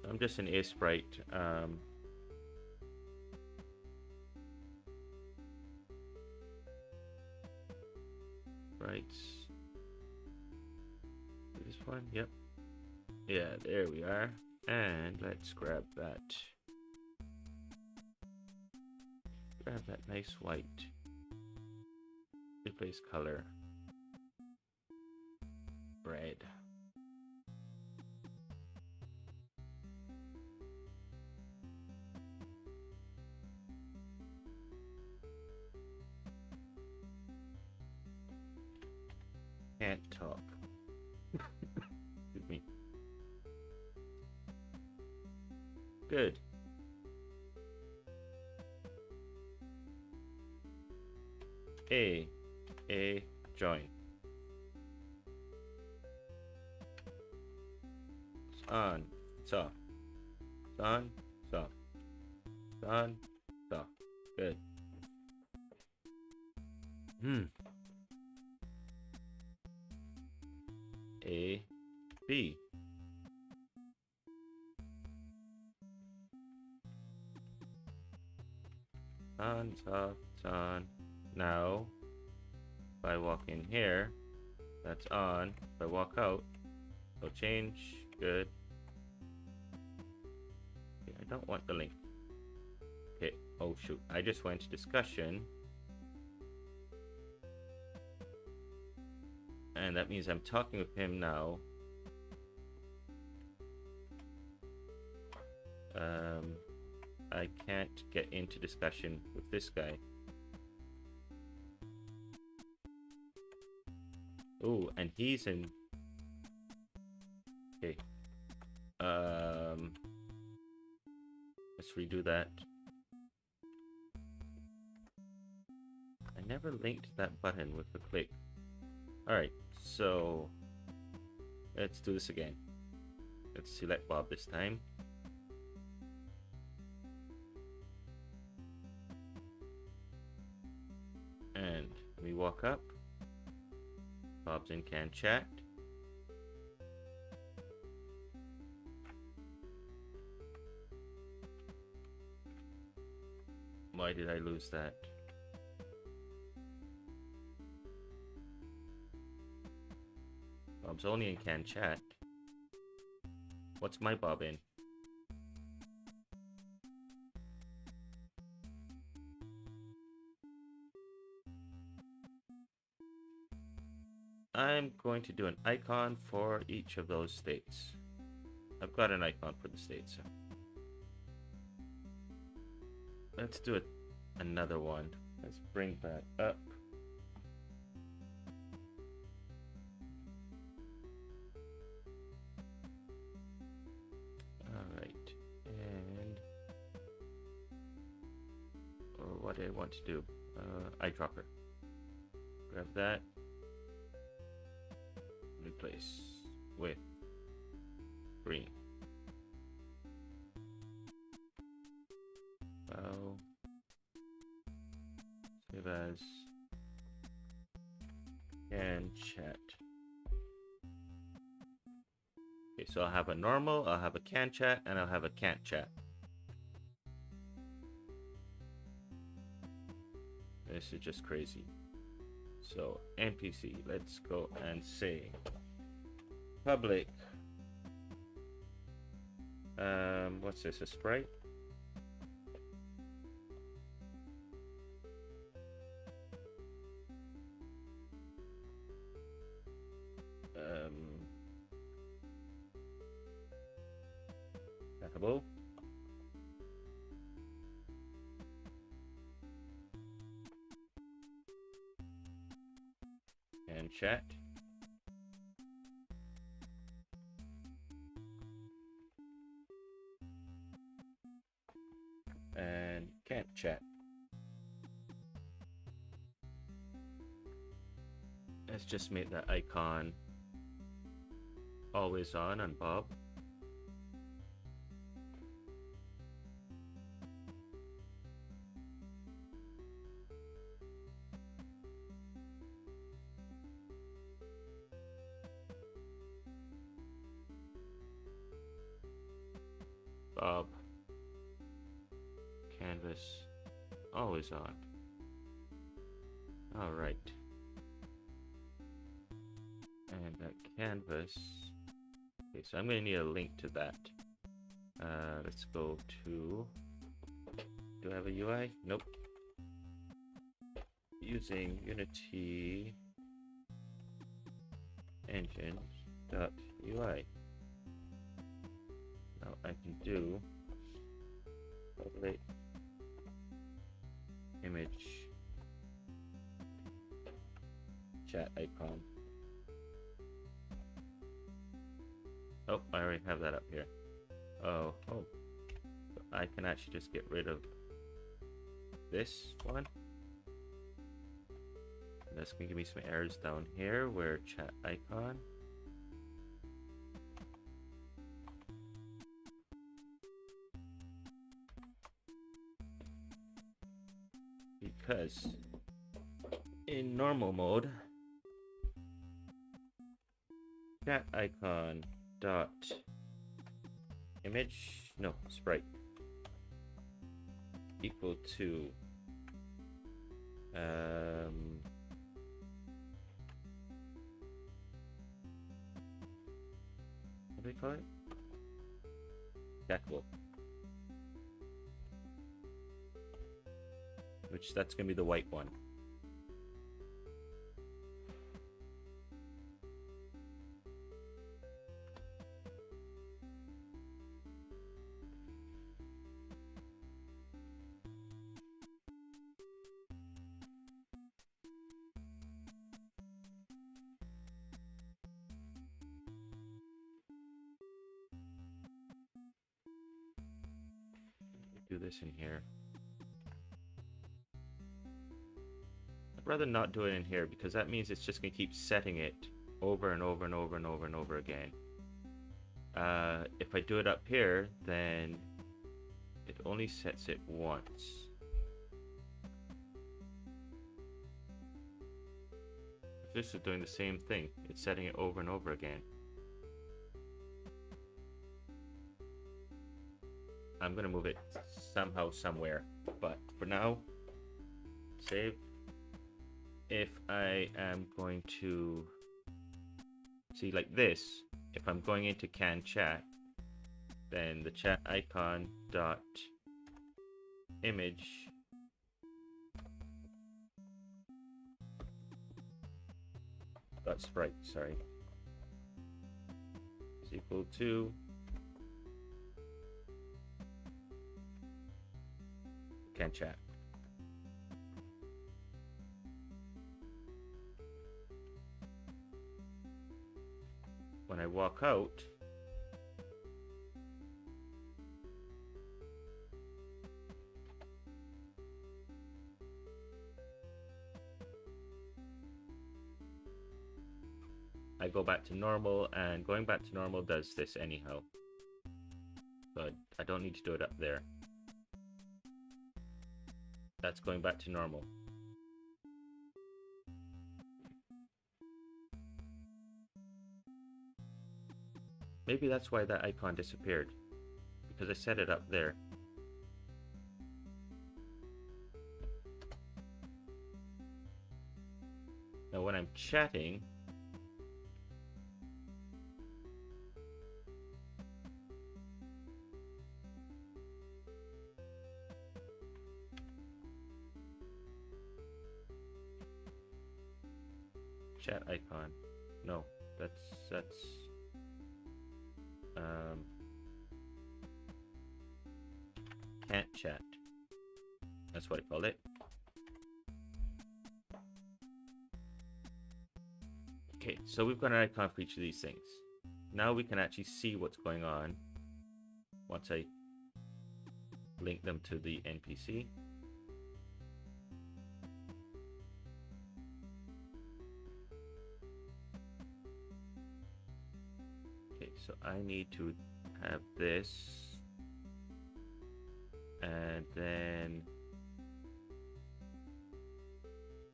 I'm just an A sprite. Right. This one, yep. Yeah, there we are. And let's grab that. Grab that nice white. Replace color. Red. Can't talk. Excuse me. Good. A, join. It's on, it's off. It's on, it's off. It's on, it's off. Good. A, B. On, it's off, it's on. Now, if I walk in here, that's on. If I walk out, it'll change. Good. Okay, I don't want the link. Okay, oh shoot, I just went to discussion. And that means I'm talking with him now. I can't get into discussion with this guy. Oh, and he's in. Okay. Let's redo that. I never linked that button with a click. Alright, so let's do this again. Let's select Bob this time. And we walk up. Bob's in can chat. Why did I lose that? Bob's only in can chat. What's my Bob in? I'm going to do an icon for each of those states. I've got an icon for the states. So let's do it. Another one. Let's bring that up. Alright. And what do I want to do? Eyedropper. Grab that. Replace with green. Wow. Save as and chat. Okay, so I'll have a normal, I'll have a can chat, and I'll have a can't chat. This is just crazy. So NPC, let's go and say public. What's this? A sprite? Hello. And chat. And can't chat. Let's just make that icon always on Bob. Bob. Canvas always on. All right. And that canvas. Okay, so I'm going to need a link to that. Let's go to... Do I have a UI? Nope. Using Unity engine.ui. Now I can do populate image chat icon. Oh, I already have that up here. Oh. I can actually just get rid of this one. That's gonna give me some errors down here where chat icon. Because in normal mode, chat icon dot image, no, sprite equal to what do they call it? Stackable. Which that's gonna be the white one. Do this in here. I'd rather not do it in here because that means it's just going to keep setting it over and over and over and over and over again. If I do it up here, then it only sets it once. This is doing the same thing. It's setting it over and over again. I'm going to move it somehow, somewhere. But for now, save. If I am going to see like this, if I'm going into can chat, then the chat icon dot image dot sprite, sorry, is equal to can chat. When I walk out, I go back to normal, and going back to normal does this anyhow. So I don't need to do it up there. That's going back to normal. Maybe that's why that icon disappeared, because I set it up there. Now when I'm chatting, chat icon, no, that's can't chat. That's what I called it. Okay, so we've got an icon for each of these things. Now we can actually see what's going on once I link them to the NPC. Okay, so I need to have this. And then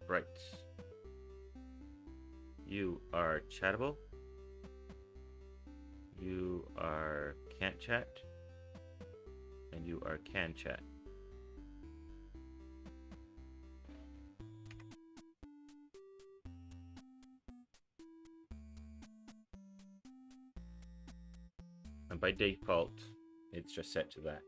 right, you are chattable, you are can't chat, and you are can chat. And by default, it's just set to that.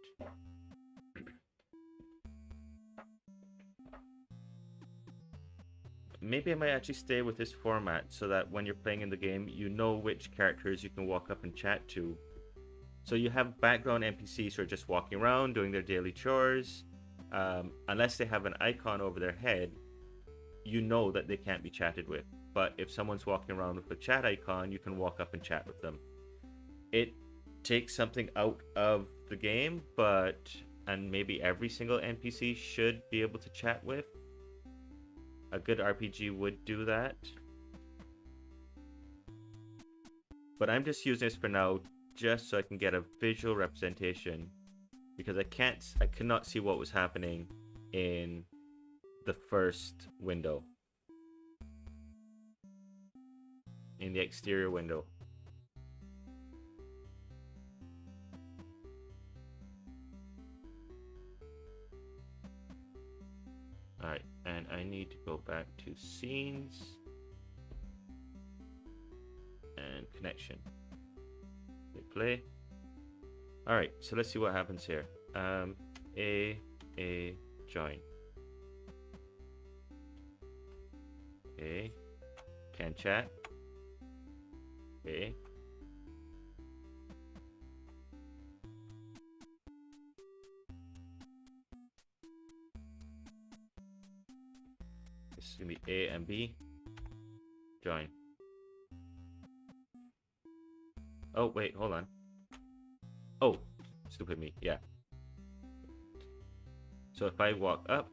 Maybe I might actually stay with this format so that when you're playing in the game, you know which characters you can walk up and chat to. So you have background NPCs who are just walking around doing their daily chores. Unless they have an icon over their head, you know that they can't be chatted with. But if someone's walking around with a chat icon, you can walk up and chat with them. It takes something out of the game, and maybe every single NPC should be able to chat with. A good RPG would do that. But I'm just using this for now just so I can get a visual representation, because I cannot see what was happening in the first window, in the exterior window. Alright, and I need to go back to scenes and connection. Hit play. Alright, so let's see what happens here. Join. Okay. Can chat. Okay. This is gonna be A and B. Join. Oh, wait, hold on. Oh, stupid me, yeah. So if I walk up,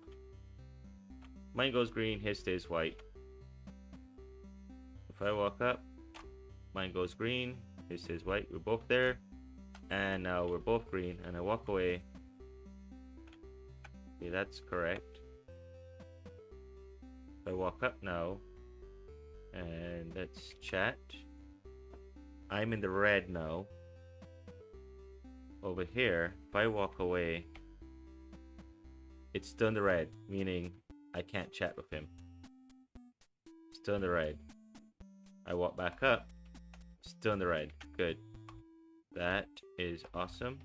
mine goes green, his stays white. If I walk up, mine goes green, his stays white. We're both there, and now we're both green, and I walk away. Okay, that's correct. If I walk up now, and let's chat. I'm in the red now. Over here, if I walk away, it's still in the red, meaning I can't chat with him. Still in the red. I walk back up, still in the red. Good. That is awesome.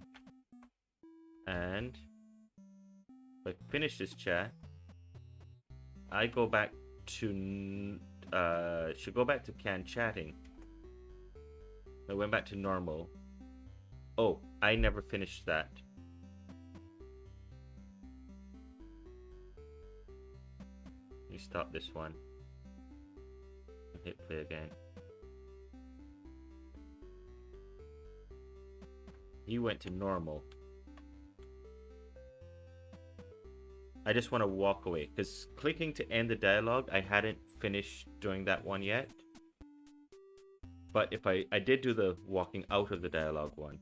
And if I finish this chat, I go back to should go back to can chatting. I went back to normal. Oh, I never finished that. Let me stop this one. Hit play again. He went to normal. I just want to walk away, because clicking to end the dialogue, I hadn't finished doing that one yet. But if I did do the walking out of the dialogue one.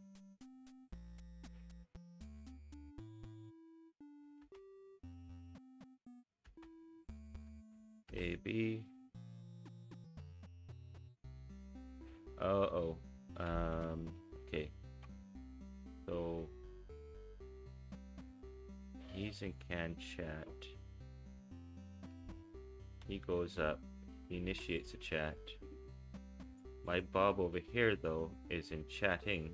A, B. Okay. So he's in can chat. He goes up. He initiates a chat. My Bob over here though is in chatting.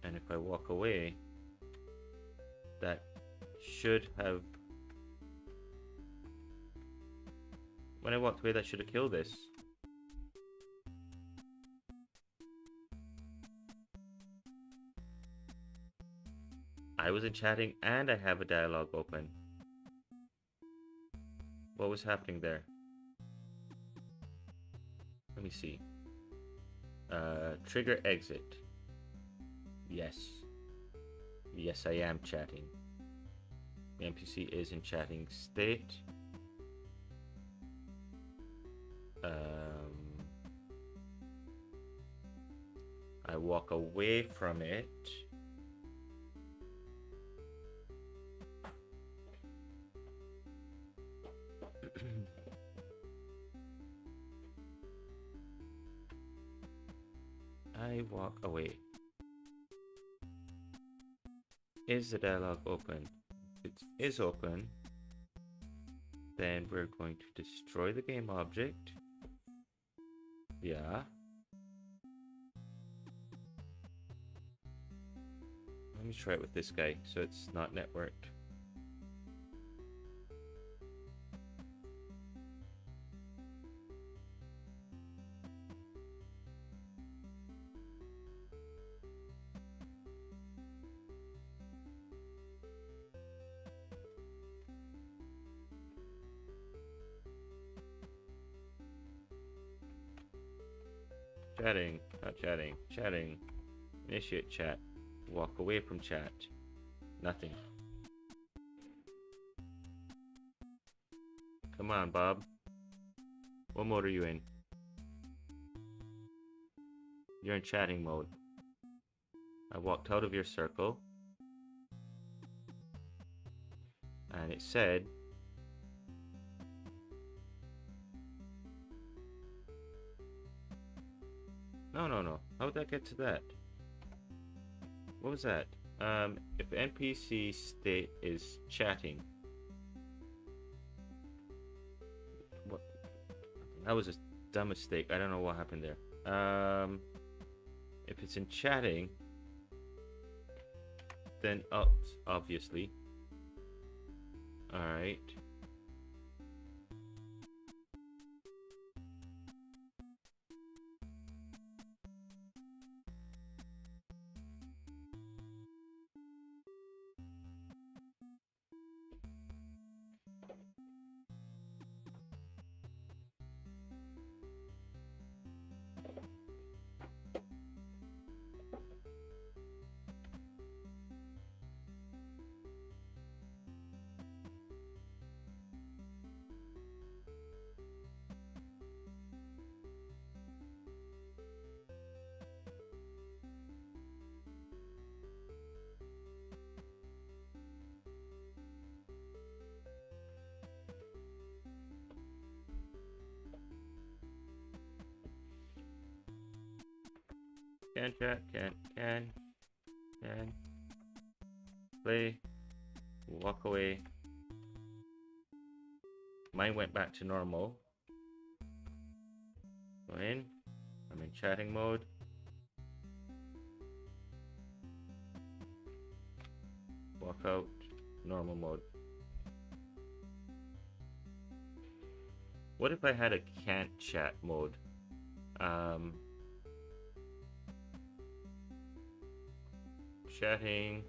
And if I walk away, that should have... When I walked away, that should have killed this. I was in chatting and I have a dialogue open. What was happening there? Let me see. Trigger exit. Yes. Yes, I am chatting. The NPC is in chatting state. I walk away from it. I walk away. Is the dialogue open? If it is open, then we're going to destroy the game object. Yeah. Let me try it with this guy so it's not networked. Chatting, not chatting, chatting. Initiate chat. Walk away from chat. Nothing. Come on, Bob. What mode are you in? You're in chatting mode. I walked out of your circle. And it said... No. How did I get to that? What was that? If NPC state is chatting. What? That was a dumb mistake. I don't know what happened there. If it's in chatting, then obviously. Alright. Can chat, can. Play. Walk away. Mine went back to normal. Go in. I'm in chatting mode. Walk out. Normal mode. What if I had a can't chat mode? Chatting.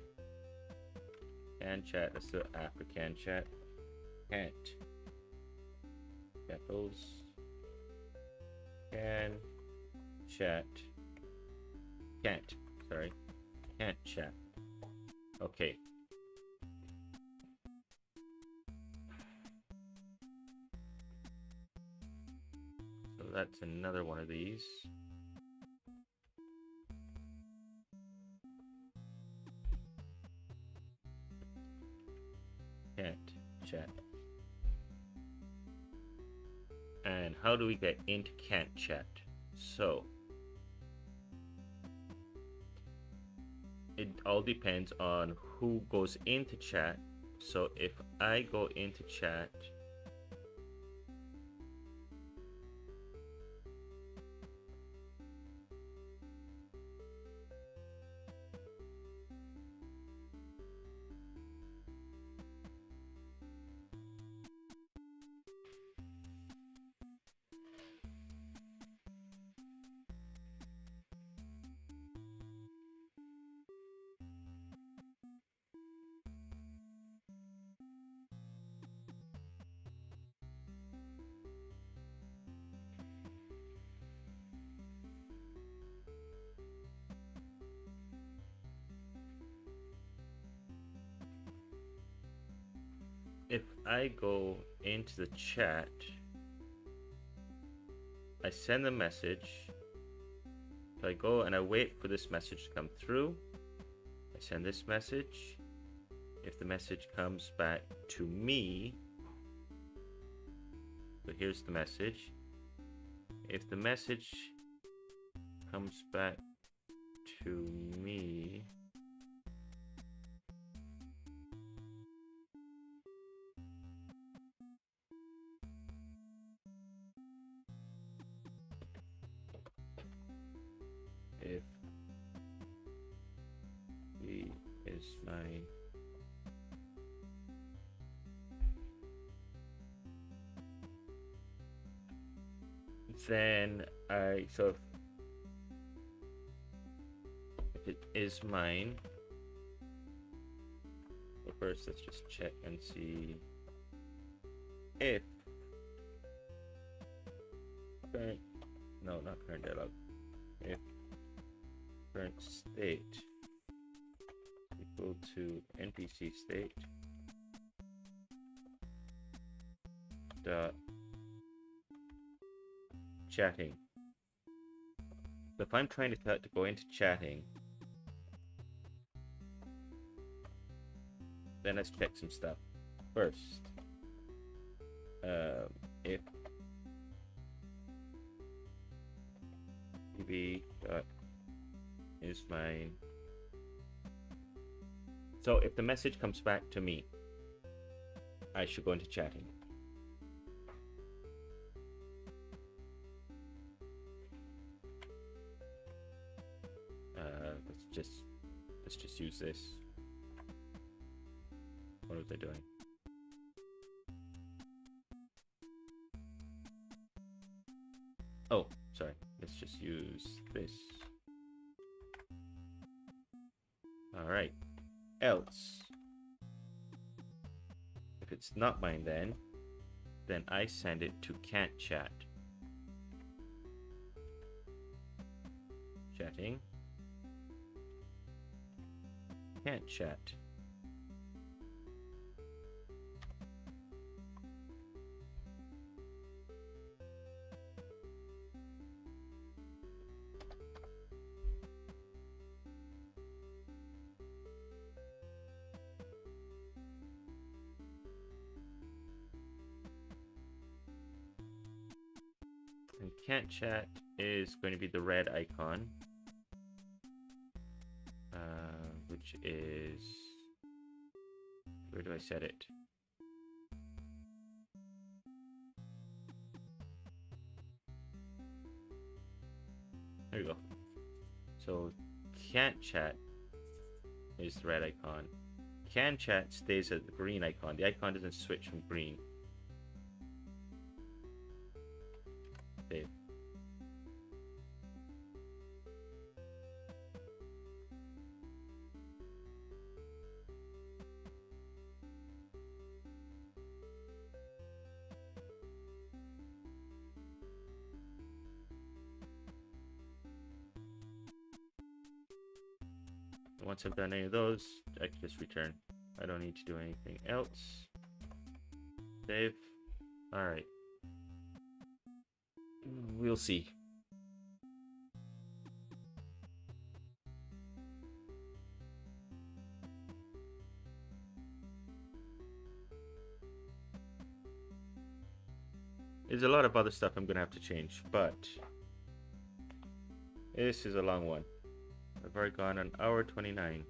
Can chat. Let's do it after can chat. Can't. Capitals. Can chat. Can't. Sorry. Can't chat. Okay. So that's another one of these. Can't chat. And how do we get into can't chat? So it all depends on who goes into chat. So if I go into chat, if I go into the chat, I send a message. So I go and I wait for this message to come through. I send this message. If the message comes back to me, so here's the message. If the message comes back to me, if he is mine, then so if it is mine, well, first let's just check and see if current, no, not current dialog, if current state equal to npc state dot chatting. So if I'm trying to go into chatting, then let's check some stuff first. If pb dot is mine, so if the message comes back to me, I should go into chatting. Let's just use this. What was I doing? Oh, sorry. Let's just use this. All right. Else, if it's not mine, then I send it to can't chat. Chatting. Can't chat. And can't chat is going to be the red icon, which is, where do I set it? There you go. So can't chat is the red icon. Can chat stays at the green icon. The icon doesn't switch from green. Save. Once I've done any of those, I can just return. I don't need to do anything else. Save. Alright. We'll see. There's a lot of other stuff I'm going to have to change, but this is a long one. I've already gone an hour 29.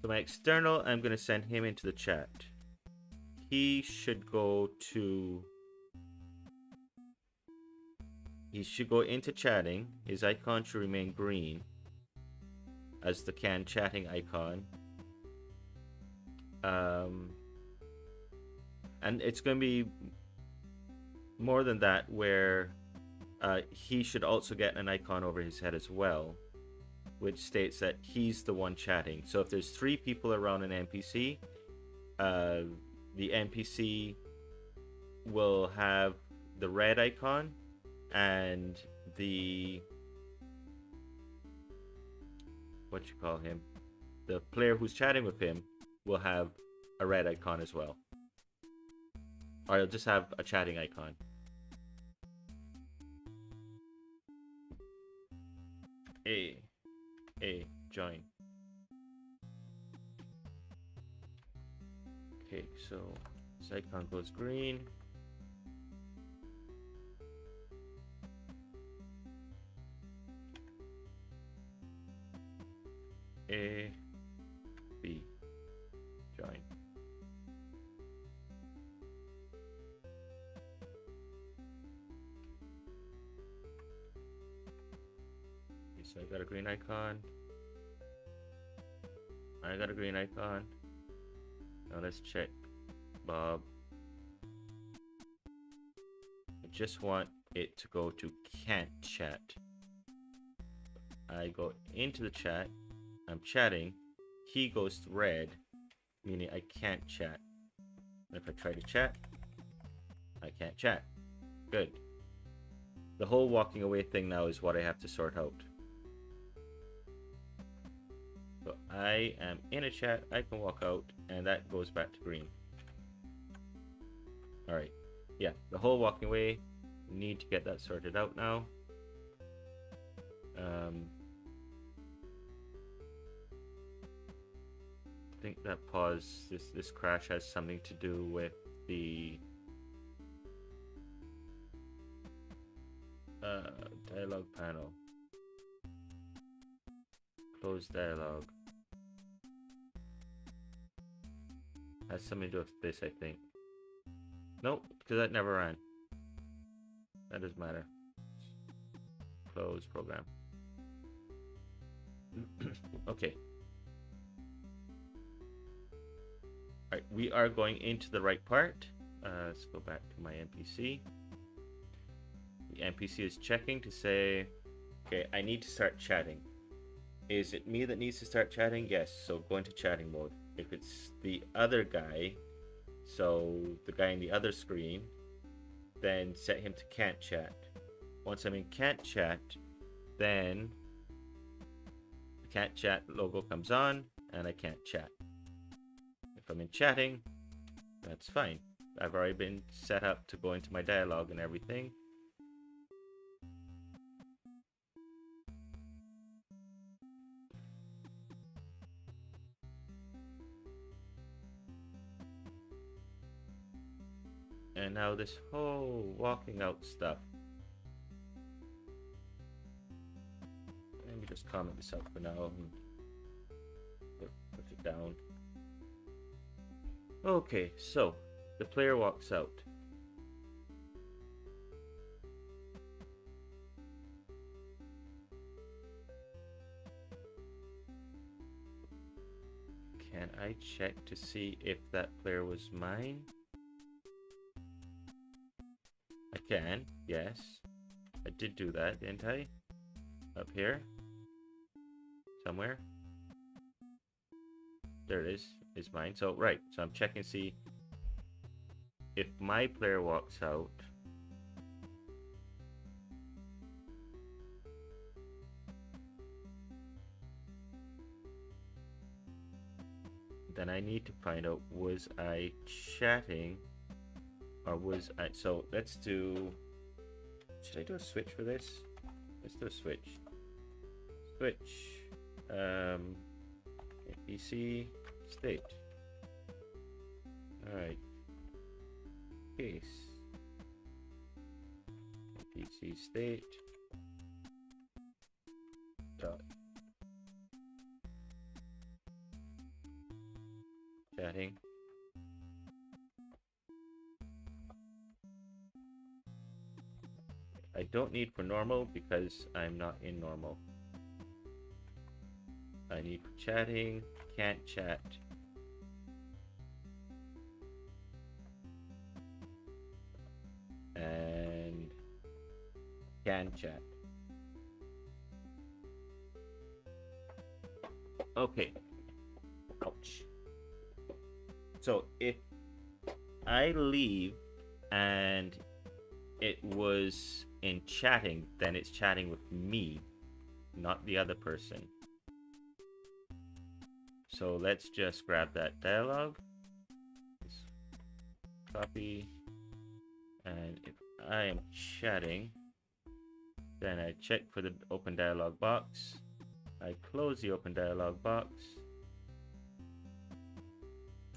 So my external, I'm going to send him into the chat. He should go into chatting. His icon should remain green as the can chatting icon. And it's going to be more than that, where he should also get an icon over his head as well, which states that he's the one chatting. So if there's 3 people around an NPC, the NPC will have the red icon, and the, what you call him, the player who's chatting with him will have a red icon as well. Or he'll just have a chatting icon. Join. Okay, so this icon goes green. A, B, join. Okay, so I got a green icon. I got a green icon. Now let's check Bob. I just want it to go to can't chat. I go into the chat. I'm chatting. He goes red, meaning I can't chat. If I try to chat, I can't chat. Good. The whole walking away thing now is what I have to sort out. So I am in a chat, I can walk out, and that goes back to green. Alright. Yeah, the whole walking away, need to get that sorted out now. I think that pause, this crash has something to do with the dialogue panel. Close dialogue. Has something to do with this, I think. Nope, because that never ran. That doesn't matter. Close program. Okay. Alright, we are going into the right part. Let's go back to my NPC. The NPC is checking to say, okay, I need to start chatting. Is it me that needs to start chatting? Yes, so go into chatting mode. If it's the other guy, so the guy in the other screen, then set him to can't chat. Once I'm in can't chat, then the can't chat logo comes on and I can't chat. If I'm in chatting, that's fine. I've already been set up to go into my dialogue and everything. And now this whole walking out stuff. Let me just comment this out for now and put it down. Okay, so the player walks out. Can I check to see if that player was mine? I can, yes. I did do that, didn't I? Up here. Somewhere. There it is mine. So, right. So I'm checking to see if my player walks out. Then I need to find out, was I chatting or was I... So let's do... Should I do a switch for this? Let's do a switch. Switch. NPC state. Alright. Case. NPC state. Dot. Chatting. I don't need for normal because I'm not in normal. I need for chatting, can't chat. And can chat. Okay. Ouch. So if I leave and it was in chatting, then it's chatting with me, not the other person. So let's just grab that dialogue, copy, and if I am chatting, then I check for the open dialog box. I close the open dialog box.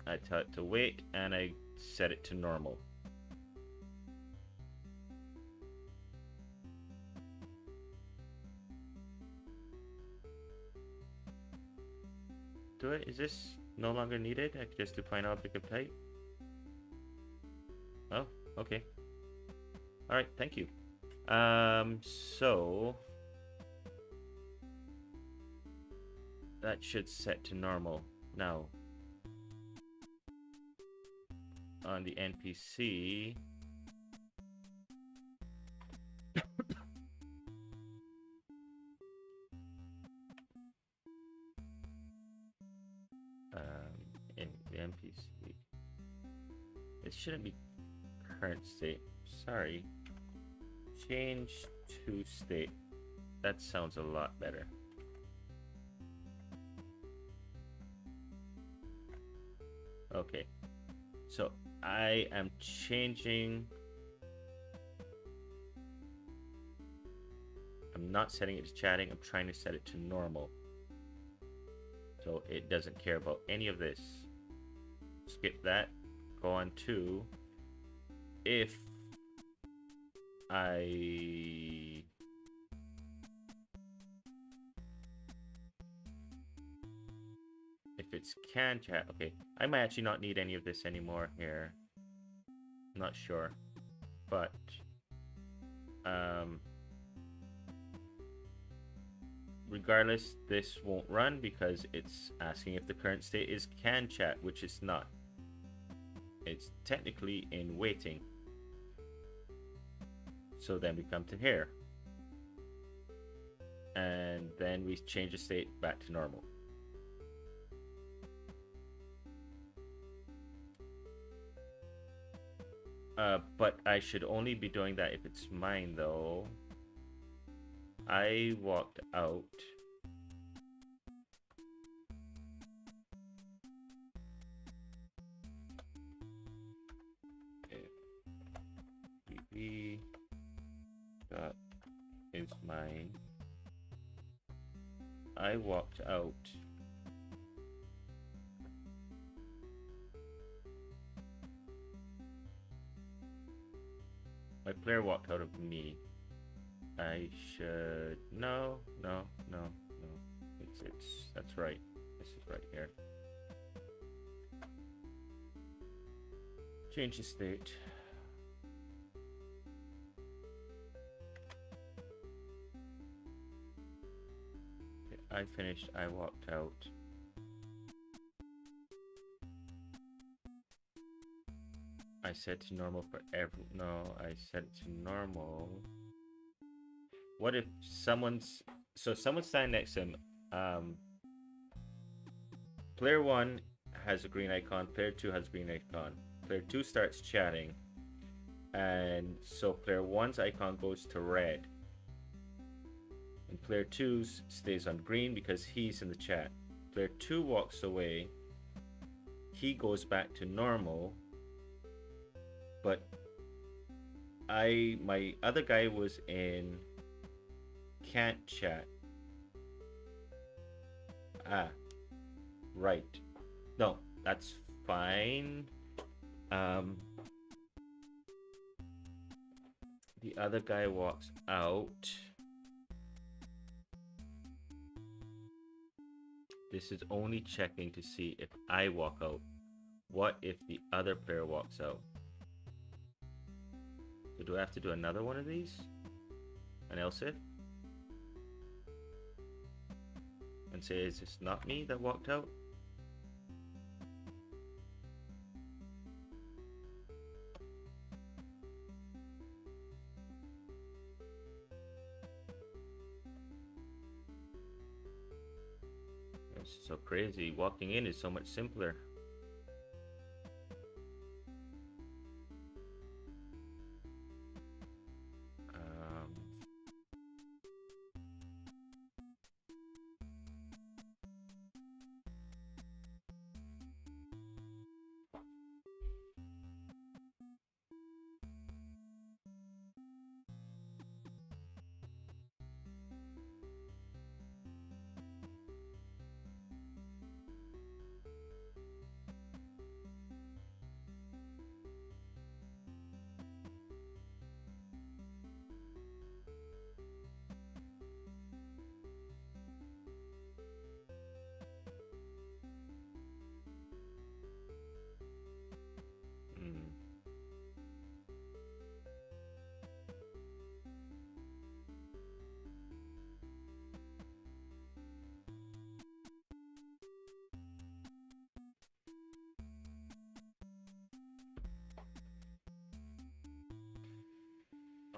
I tell it to wait and I set it to normal. do it? Is this no longer needed? I could just define object of type. Oh, okay. All right, thank you. So that should set to normal. Now, on the NPC, in the NPC, it shouldn't be current state. Sorry. Change to state. That sounds a lot better. Okay. So I am changing. I'm not setting it to chatting. I'm trying to set it to normal. So it doesn't care about any of this. Skip that. Go on to if it's can chat. Okay, I might actually not need any of this anymore here. I'm not sure, but regardless, this won't run because it's asking if the current state is can chat, which it's not. It's technically in waiting. So then we come to here, and then we change the state back to normal. But I should only be doing that if it's mine, though. I walked out. If BB dot is mine. I walked out. My player walked out of me. I should no. It's that's right. This is right here. Change the state. Okay, I finished. I walked out. I set to normal for every. No, I set it to normal. What if someone's standing next to him? Player 1 has a green icon. Player 2 has a green icon. Player 2 starts chatting, and so player 1's icon goes to red, and player 2's stays on green because he's in the chat. Player 2 walks away. He goes back to normal. But my other guy was in can't chat. Ah, right. No, that's fine. The other guy walks out. This is only checking to see if I walk out. What if the other player walks out? So do I have to do another one of these? An else if? And say, is this not me that walked out? This is so crazy. Walking in is so much simpler.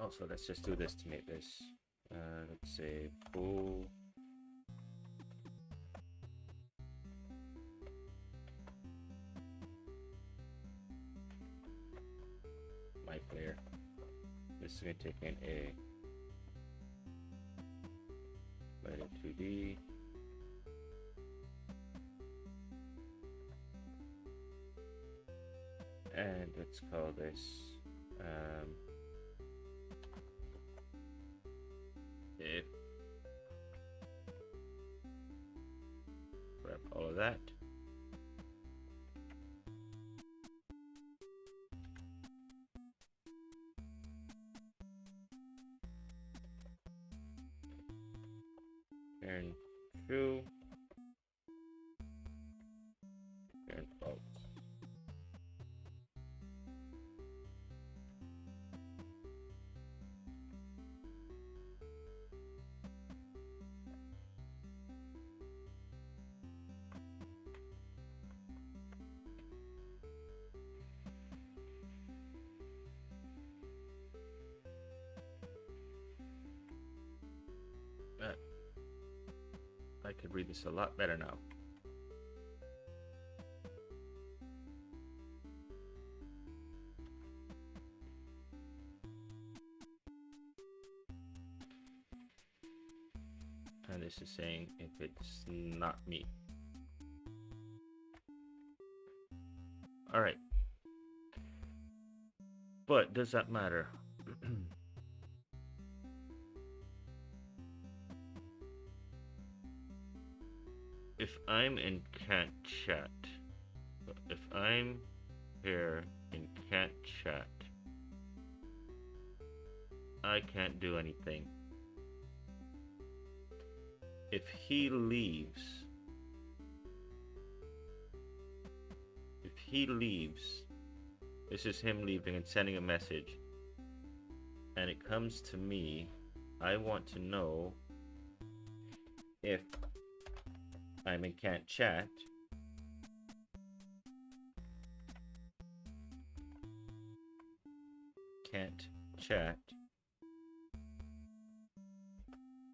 Also, let's just do this to make this, let's say, full. My player. This is going to take in a let it 2D. And let's call this if grab all of that. Turn true. Turn false. I could read this a lot better now. And this is saying if it's not me. All right. But does that matter? If I'm in can't chat, if I'm here in can't chat, I can't do anything. If he leaves, this is him leaving and sending a message, and it comes to me, I want to know if I'm in can't chat,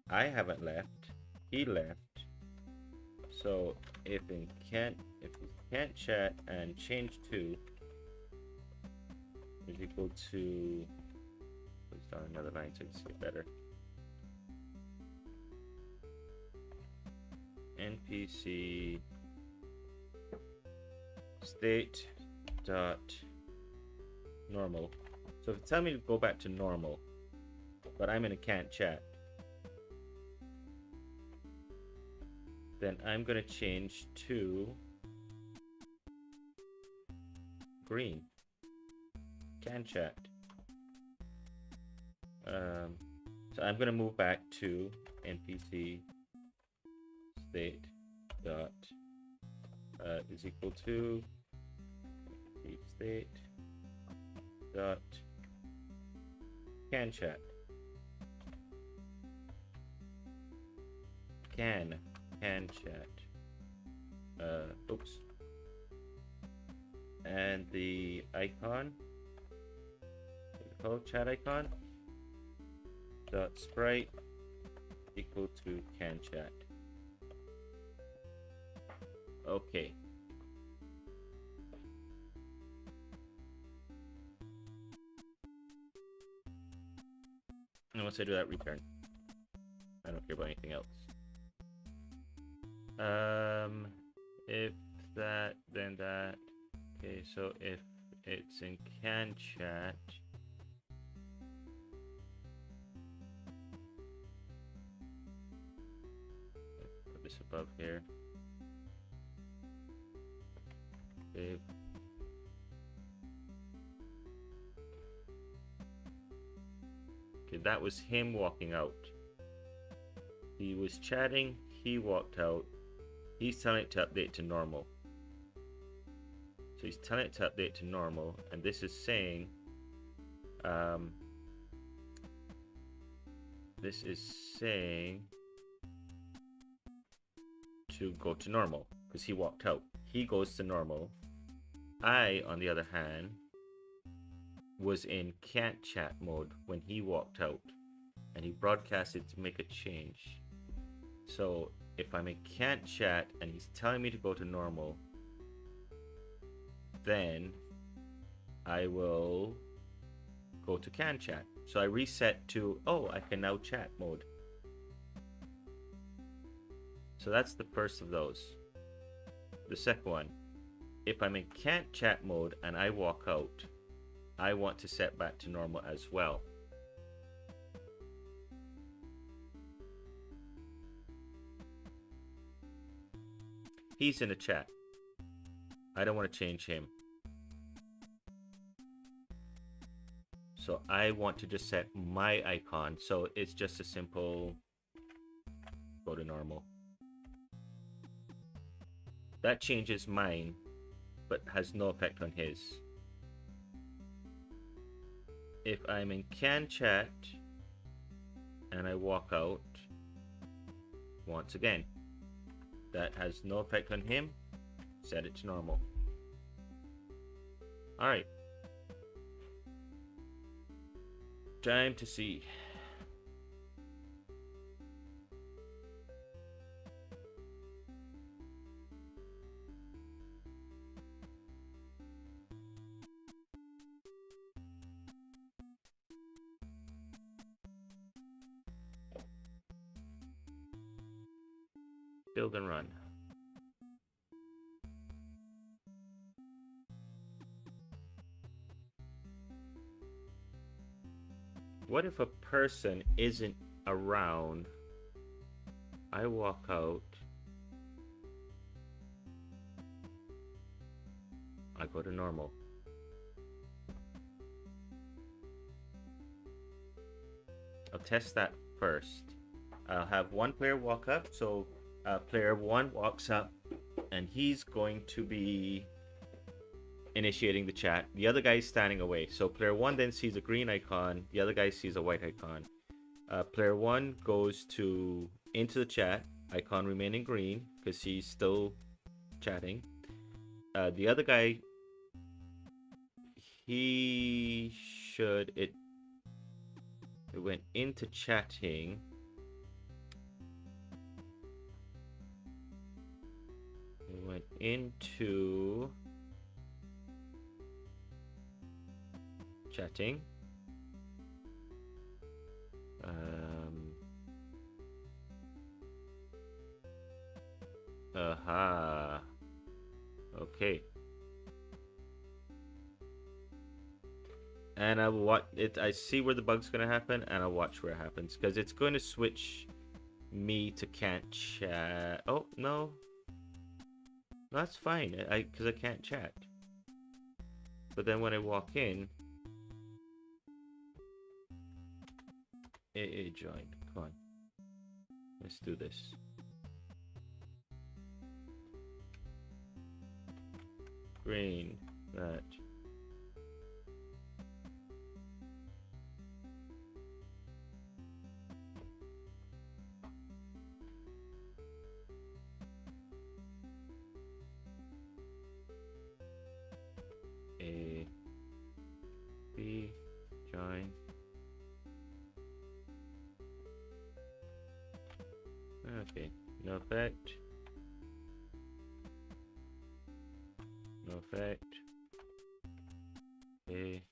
I haven't left, he left. So if we can't chat and change to is equal to, let's down another line so you can see it better. NPC state dot normal. So if it's telling me to go back to normal, but I'm in a can't chat, then I'm going to change to green. Can chat. So I'm going to move back to NPC state dot is equal to state dot can chat. Can chat. Oops. And the icon, what's it called? Chat icon dot sprite equal to can chat. Okay. And once I do that, return. I don't care about anything else. If that, then that. Okay, so if it's in can chat, put this above here. Okay. Okay, that was him walking out. He was chatting, he walked out. He's telling it to update to normal. So he's telling it to update to normal, and this is saying, to go to normal because he walked out. He goes to normal. I, on the other hand, was in can't chat mode when he walked out, and he broadcasted to make a change. So if I'm in can't chat and he's telling me to go to normal, then I will go to can chat. So I reset to, oh, I can now chat mode. So that's the first of those. The second one, if I'm in can't chat mode and I walk out, I want to set back to normal as well. He's in a chat. I don't want to change him. So I want to just set my icon. So it's just a simple go to normal. That changes mine, but has no effect on his. If I'm in can chat and I walk out, once again, that has no effect on him. Set it to normal. Alright. Time to see. Build and run. What if a person isn't around? I walk out. I go to normal. I'll test that first. I'll have one player walk up. So player 1 walks up and he's going to be initiating the chat. The other guy is standing away. So player 1 then sees a green icon. The other guy sees a white icon. Player 1 goes into the chat. Icon remaining green because he's still chatting. The other guy, it went into chatting. It went into chatting. Okay. And I will watch it. I see where the bug's gonna happen, and I'll watch where it happens because it's going to switch me to can't chat. Oh no, that's fine. Because I can't chat. But then when I walk in, it joined. Come on, let's do this. Green, that. A, B, join. Okay, no effect. No effect. Okay.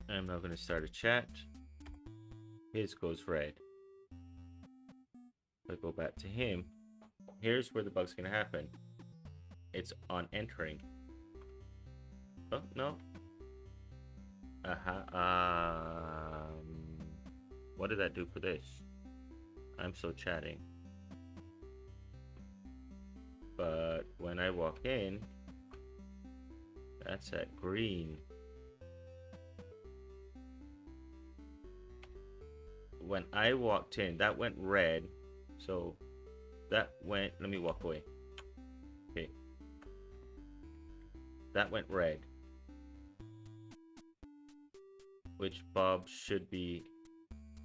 I'm now going to start a chat. His goes red. If I go back to him, here's where the bug's going to happen. It's on entering. Oh, no. What did that do for this? I'm still chatting. But when I walk in, that's at green. When I walked in, that went red. So that went, let me walk away. Okay. That went red. Which Bob should be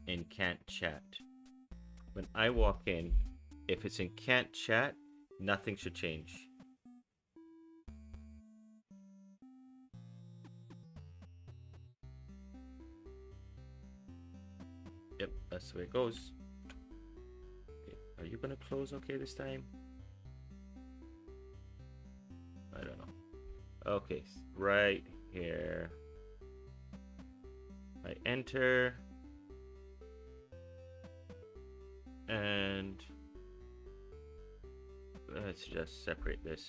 in can't chat. When I walk in, if it's in can't chat, nothing should change. Yep, that's the way it goes. Okay. Are you gonna close okay this time? I don't know. Okay, right here. I enter. And let's just separate this.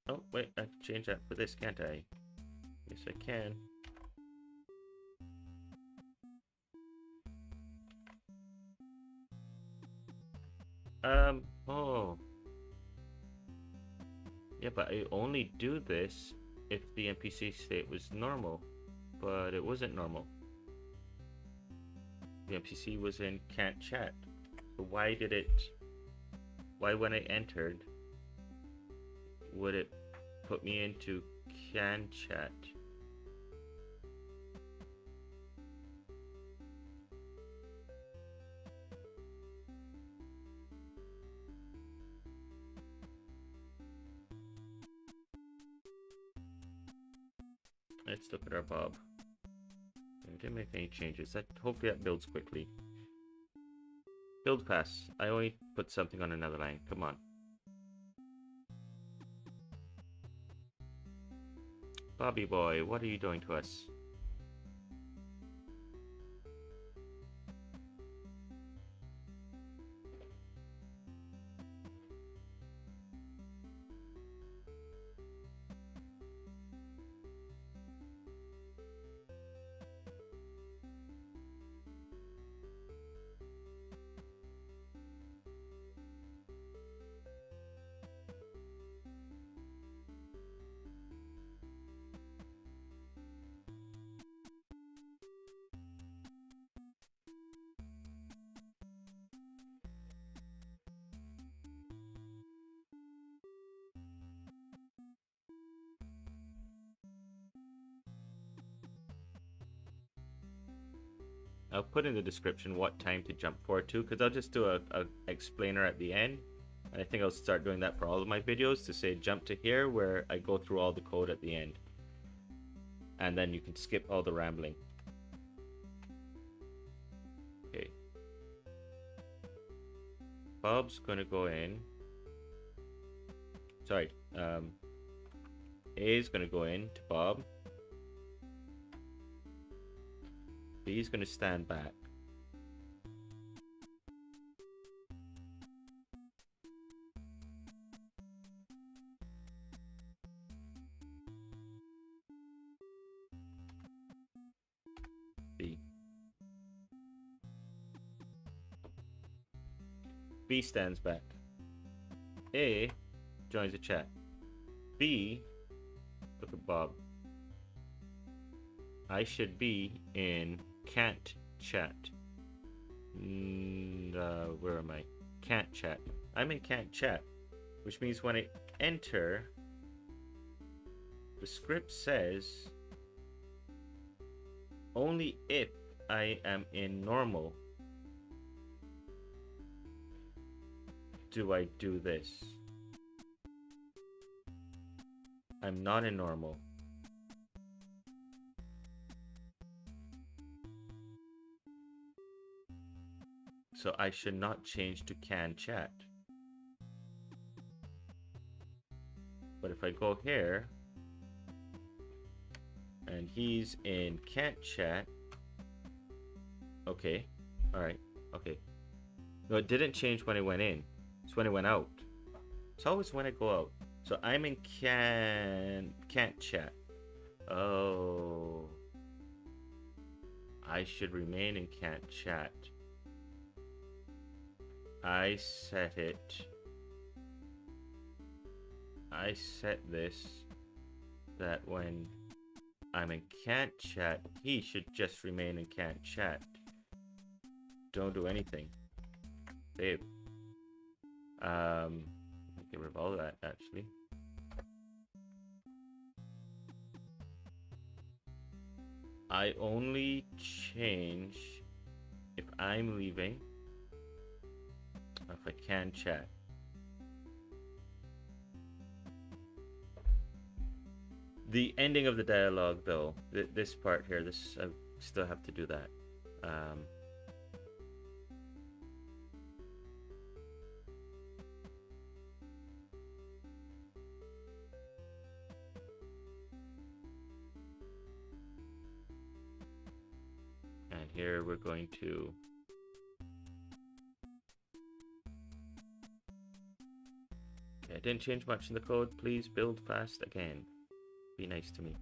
Oh, wait, I can change that for this, can't I? Yes, I can. Oh. Yeah, but I only do this if the NPC state was normal, but it wasn't normal. The NPC was in can't chat. So why when I entered, would it put me into can chat? Let's look at our Bob. I didn't make any changes. Hopefully that builds quickly. Build fast. I only put something on another line. Come on. Bobby boy, what are you doing to us? I'll put in the description what time to jump forward to, because I'll just do a explainer at the end. And I think I'll start doing that for all of my videos, to say jump to here, where I go through all the code at the end. And then you can skip all the rambling. Okay. Bob's gonna go in. Sorry, A is gonna go in to Bob. B is gonna stand back. B. B stands back. A joins the chat. B, look at Bob. I should be in can't chat. Where am I? Can't chat. I'm in can't chat, which means when I enter, the script says only if I am in normal do I do this. I'm not in normal. So I should not change to can chat. But if I go here and he's in can't chat, okay, all right, okay. No, it didn't change when I went in. It's when I went out. It's always when I go out. So I'm in can't chat. Oh, I should remain in can't chat. I set this that when I'm in can't chat, he should just remain in can't chat. Don't do anything. Save. Get rid of all of that actually. I only change if I'm leaving. If I can chat. The ending of the dialogue, though, this part here, this I still have to do that. And here we're going to I didn't change much in the code. Please build fast again. Be nice to me.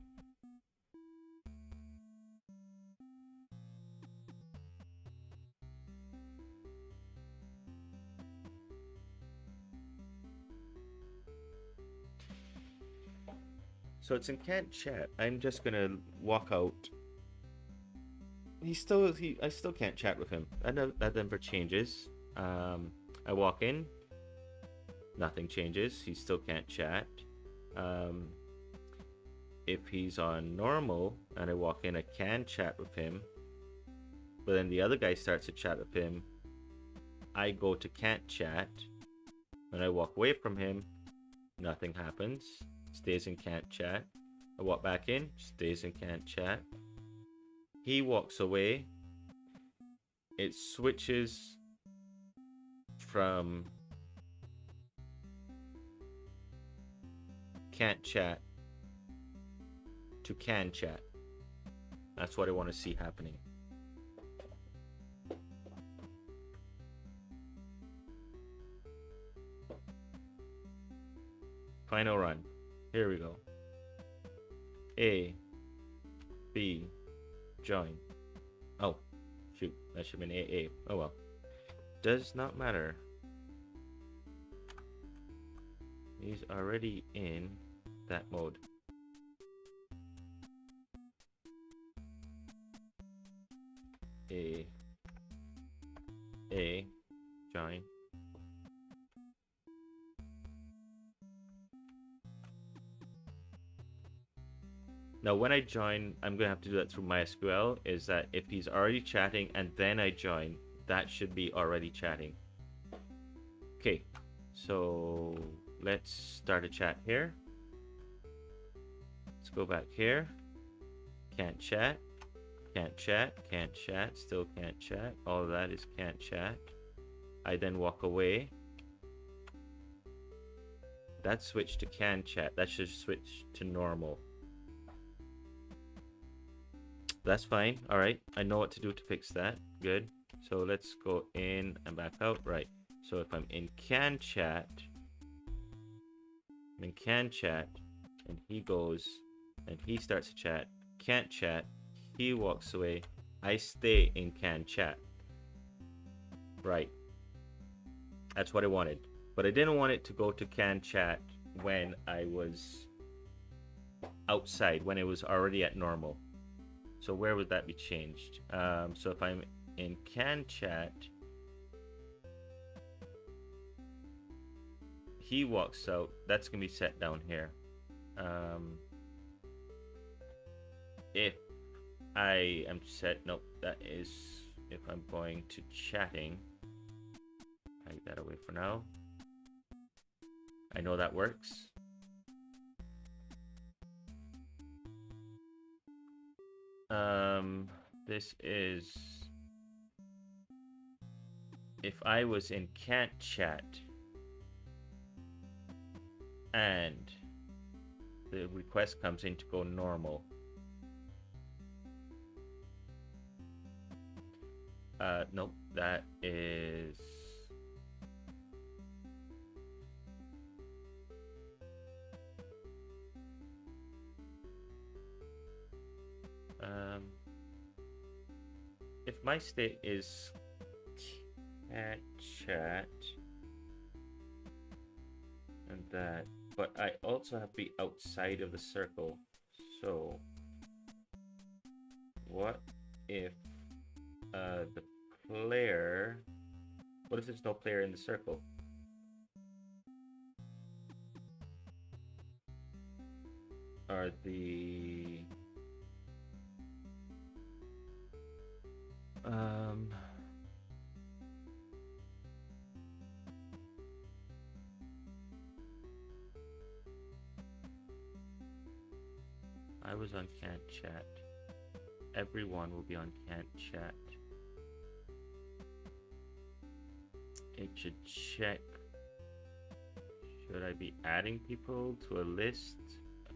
So it's in can't chat. I'm just gonna walk out. I still can't chat with him. That never changes. I walk in. Nothing changes. He still can't chat. If he's on normal and I walk in, I can chat with him. But then the other guy starts to chat with him. I go to can't chat. When I walk away from him, nothing happens. Stays in can't chat. I walk back in, stays in can't chat. He walks away. It switches from can't chat to can chat. That's what I want to see happening. Final run. Here we go. A, B, join. Oh, shoot. That should have been AA. Oh well. Does not matter. He's already in that mode. A, join. Now, when I join, I'm going to have to do that through MySQL, is that if he's already chatting and then I join, that should be already chatting. Okay, so let's start a chat here. Let's go back here. Can't chat, can't chat, can't chat, still can't chat. All of that is can't chat. I then walk away. That switched to can chat. That should switch to normal. That's fine. All right. I know what to do to fix that. Good. So let's go in and back out. Right. So if I'm in can chat, and he goes and he starts to chat, can't chat, he walks away, I stay in can chat. Right. That's what I wanted. But I didn't want it to go to can chat when I was outside, when it was already at normal. So where would that be changed? So if I'm in can chat, he walks out. That's gonna be set down here. If I am set, nope, that is if I'm going to chatting. Take that away for now. I know that works. This is if I was in can't chat and the request comes in to go normal. Nope, that is if my state is can't chat and that, but I also have to be outside of the circle. So what if the player, what if there's no player in the circle? Are the was on can't chat. Everyone will be on can't chat. It should check. Should I be adding people to a list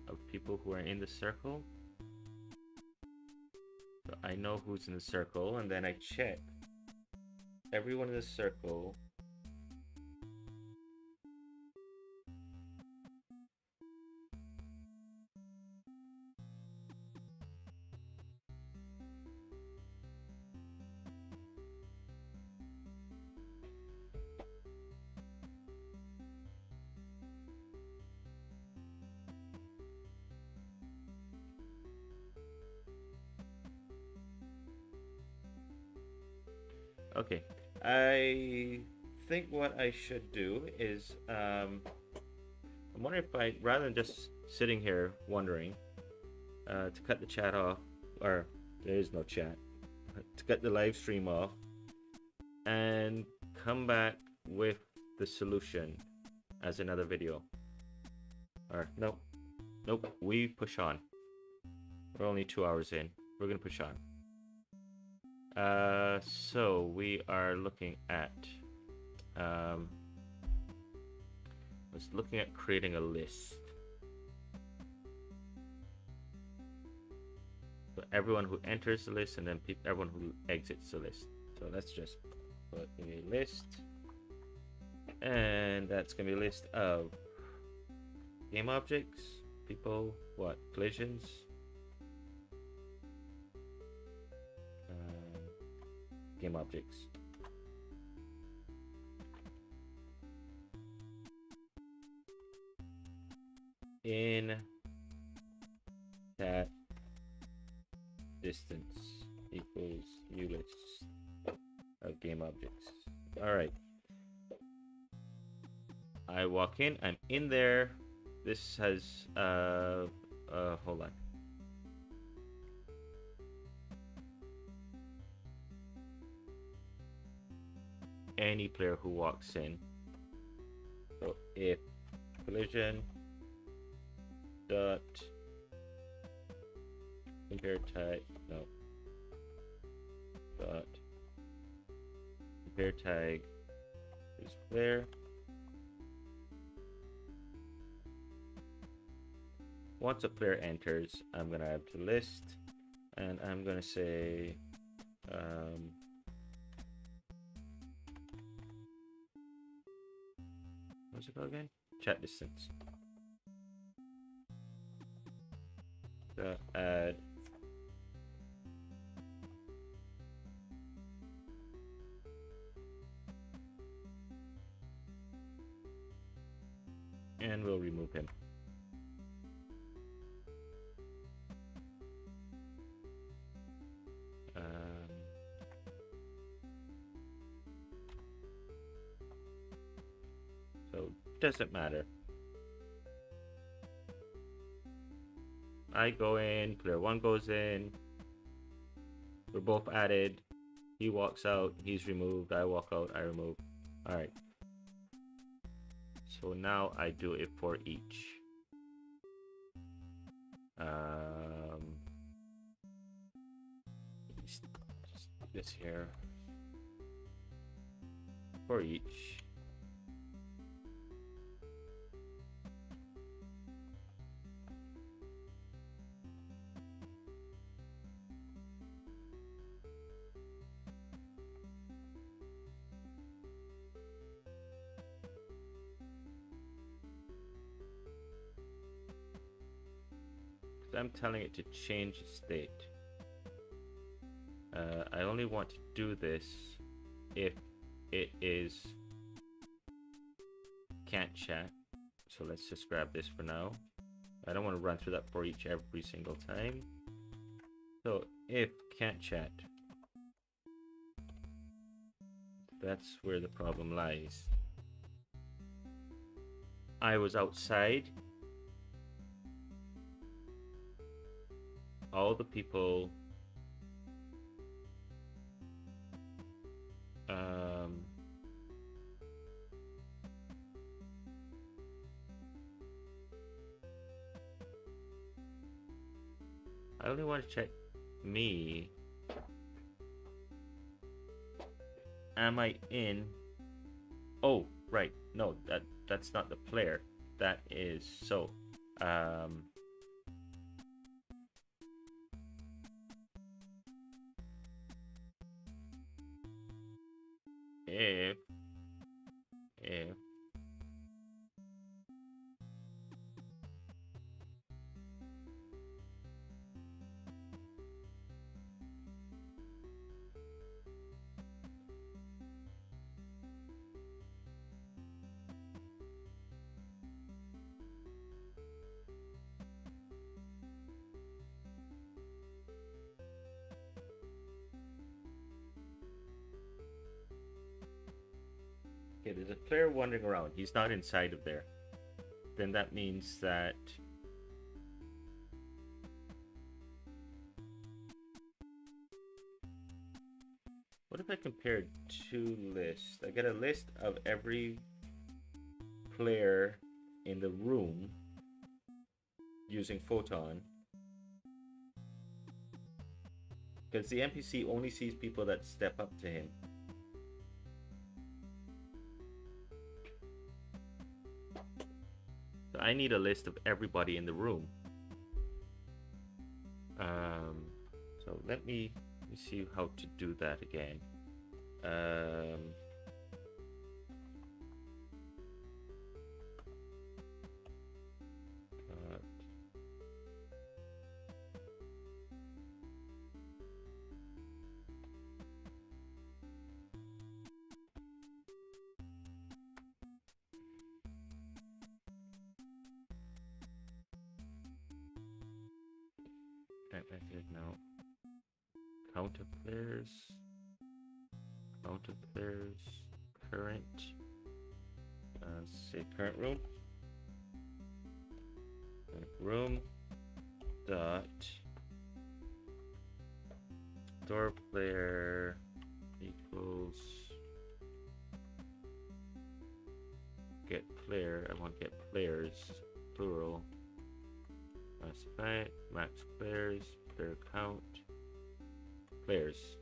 of people who are in the circle? So I know who's in the circle, and then I check everyone in the circle. Okay, I think what I should do is I'm wondering if I, rather than just sitting here wondering, to cut the chat off, or there is no chat, to cut the live stream off and come back with the solution as another video. Or nope, we push on. We're only 2 hours in. We're gonna push on. So we are looking at I was looking at creating a list. So everyone who enters the list, and then everyone who exits the list. So let's just put a list, and that's gonna be a list of game objects, people, what, collisions, game objects. In that distance equals new list of game objects. All right. I walk in, I'm in there. This has, hold on. Any player who walks in. So if collision dot compare tag, no, dot compare tag is player. Once a player enters, I'm gonna add to list, and I'm gonna say what's it called again? Chat distance. So add and we'll remove him. So doesn't matter. I go in, player one goes in, we're both added, he walks out, he's removed, I walk out, I remove. Alright. So now I do it for each. Just this here. For each. I'm telling it to change state. I only want to do this if it is can't chat. So let's just grab this for now. I don't want to run through that for each every single time. So if can't chat, that's where the problem lies. I was outside. All the people I only want to check me. Am I in? Oh, right. No, that's not the player. That is so. If okay, there's a player wandering around. He's not inside of there. Then that means that what if I compared two lists? I get a list of every player in the room using photon. Because the NPC only sees people that step up to him. So I need a list of everybody in the room. So let me see how to do that again. Now count of players, current, say current room dot store player equals get player. I want get players plural. Specify max players, player count, players.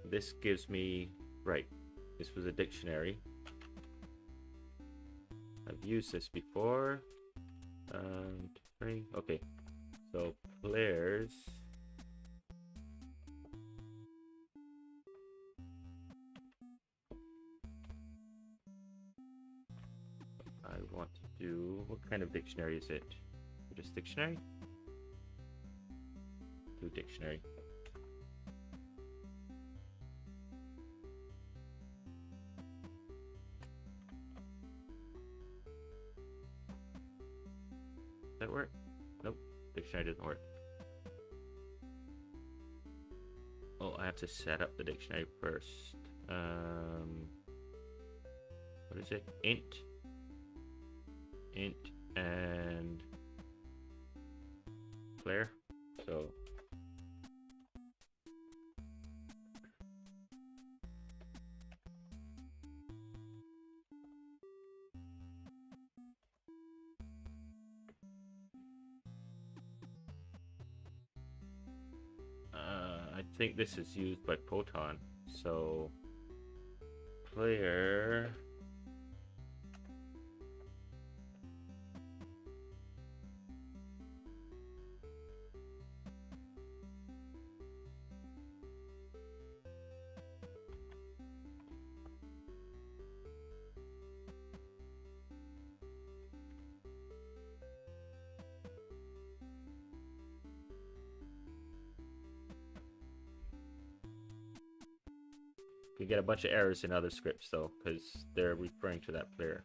This gives me, right, this was a dictionary. I've used this before. Okay, so players. I want to do, what kind of dictionary is it? Just dictionary? Do dictionary. Does that work? Nope, dictionary doesn't work. Oh, I have to set up the dictionary first. What is it? Int and player. So I think this is used by Proton. So player you get a bunch of errors in other scripts though, because they're referring to that player.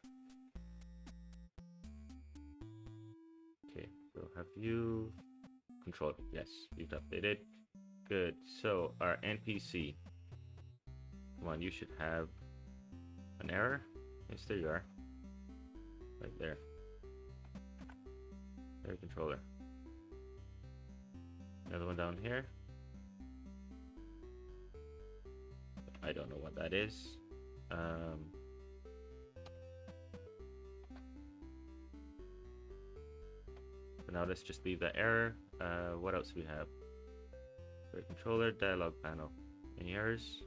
Okay, so have you controlled? Yes, you've updated. Good. So our NPC. Come on, you should have an error. Yes, there you are. Right there. Player controller. Another one down here. I don't know what that is. So now let's just leave that error. What else do we have? Player controller, dialogue panel. Any errors?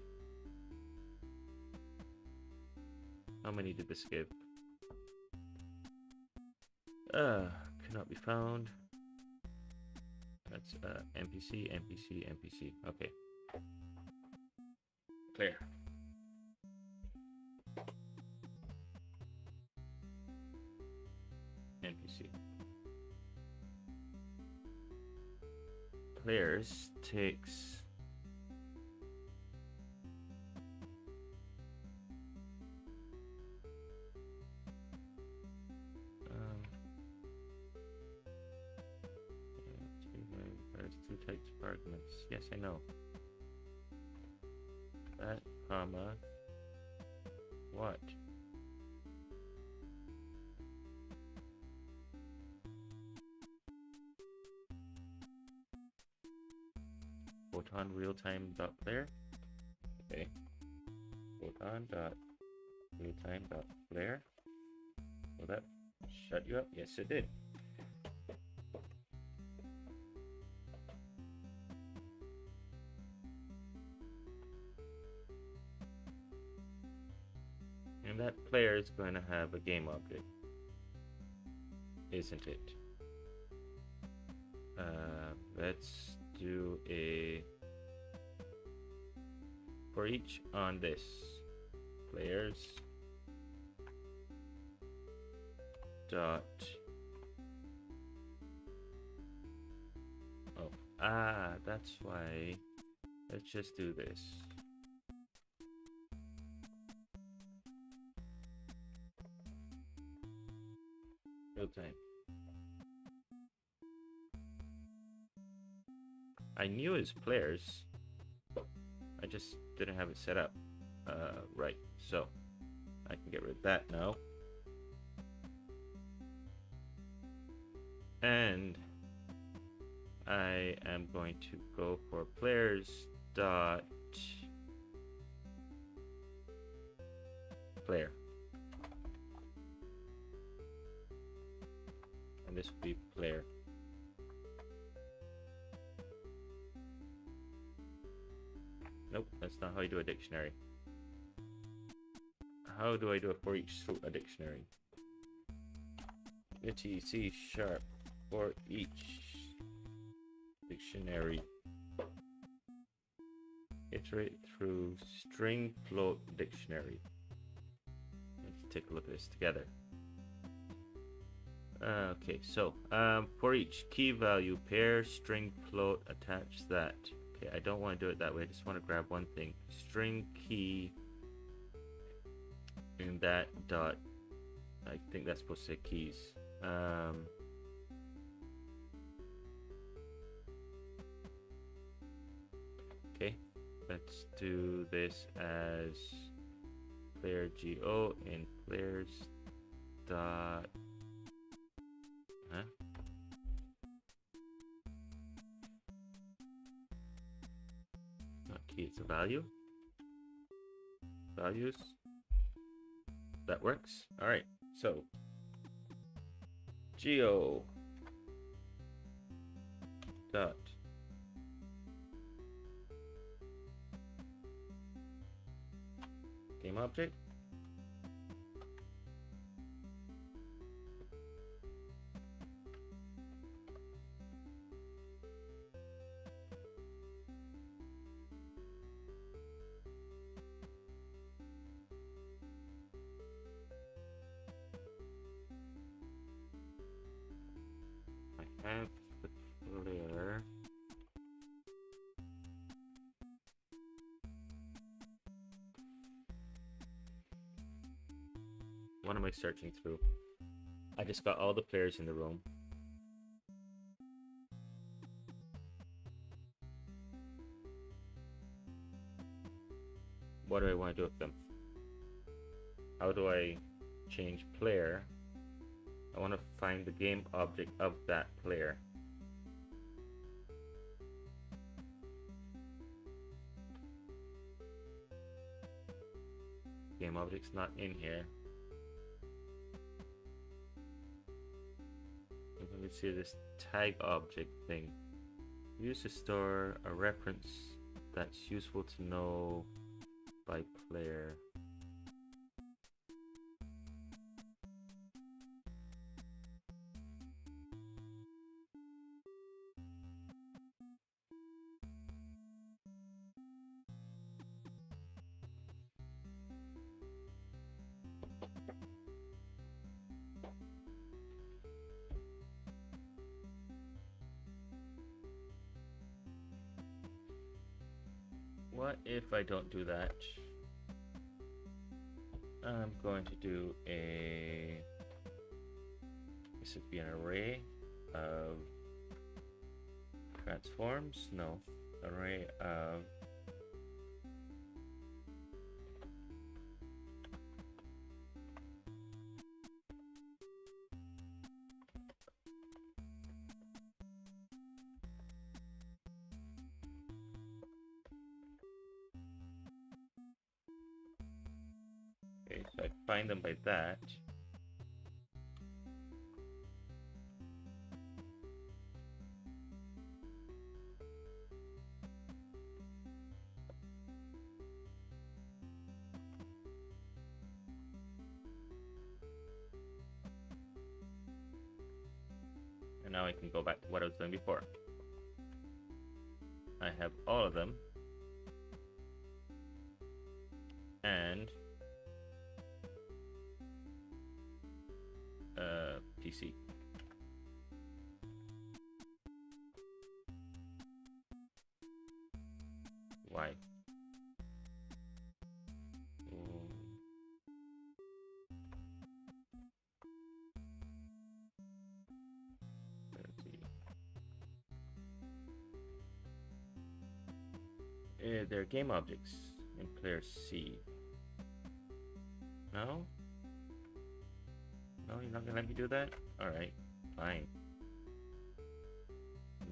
How many did this give? Cannot be found. That's NPC, NPC, NPC. Okay. Clear. NPC. Players takes there's two types of arguments. Yes, I know. That, comma, what? Photon real-time dot player. Okay. Photon dot real-time dot player. Will that shut you up? Yes, it did. And that player is going to have a game object, isn't it? Let's do a for each on this players dot that's why. Let's just do this. Real time. I knew his players. I just didn't have it set up. Right. So I can get rid of that now. And I am going to go for players dot player. And this will be player. Nope, that's not how you do a dictionary. How do I do a for each through a dictionary? Unity C# for each dictionary. Iterate through string float dictionary. Let's take a look at this together. Okay, so for each key value pair string float, attach that. Okay, I don't want to do it that way. I just want to grab one thing. String key and that dot. I think that's supposed to say keys. Okay, let's do this as player go and players dot. Not key, it's a value. Values. That works. All right. So geo dot game object. Have the player what am I searching through? I just got all the players in the room. What do I want to do with them? How do I change player? I want to find the game object of that player. Game object's not in here. Let me see this tag object thing. Use to store a reference that's useful to know by player. What if I don't do that? I'm going to do a... This would be an array of transforms? No. Array of... Okay, so I find them by that. And now I can go back to what I was doing before. I have all of them. And PC. Why? Let's see. They're game objects in player C. No? No, you're not gonna let me do that? Alright, fine.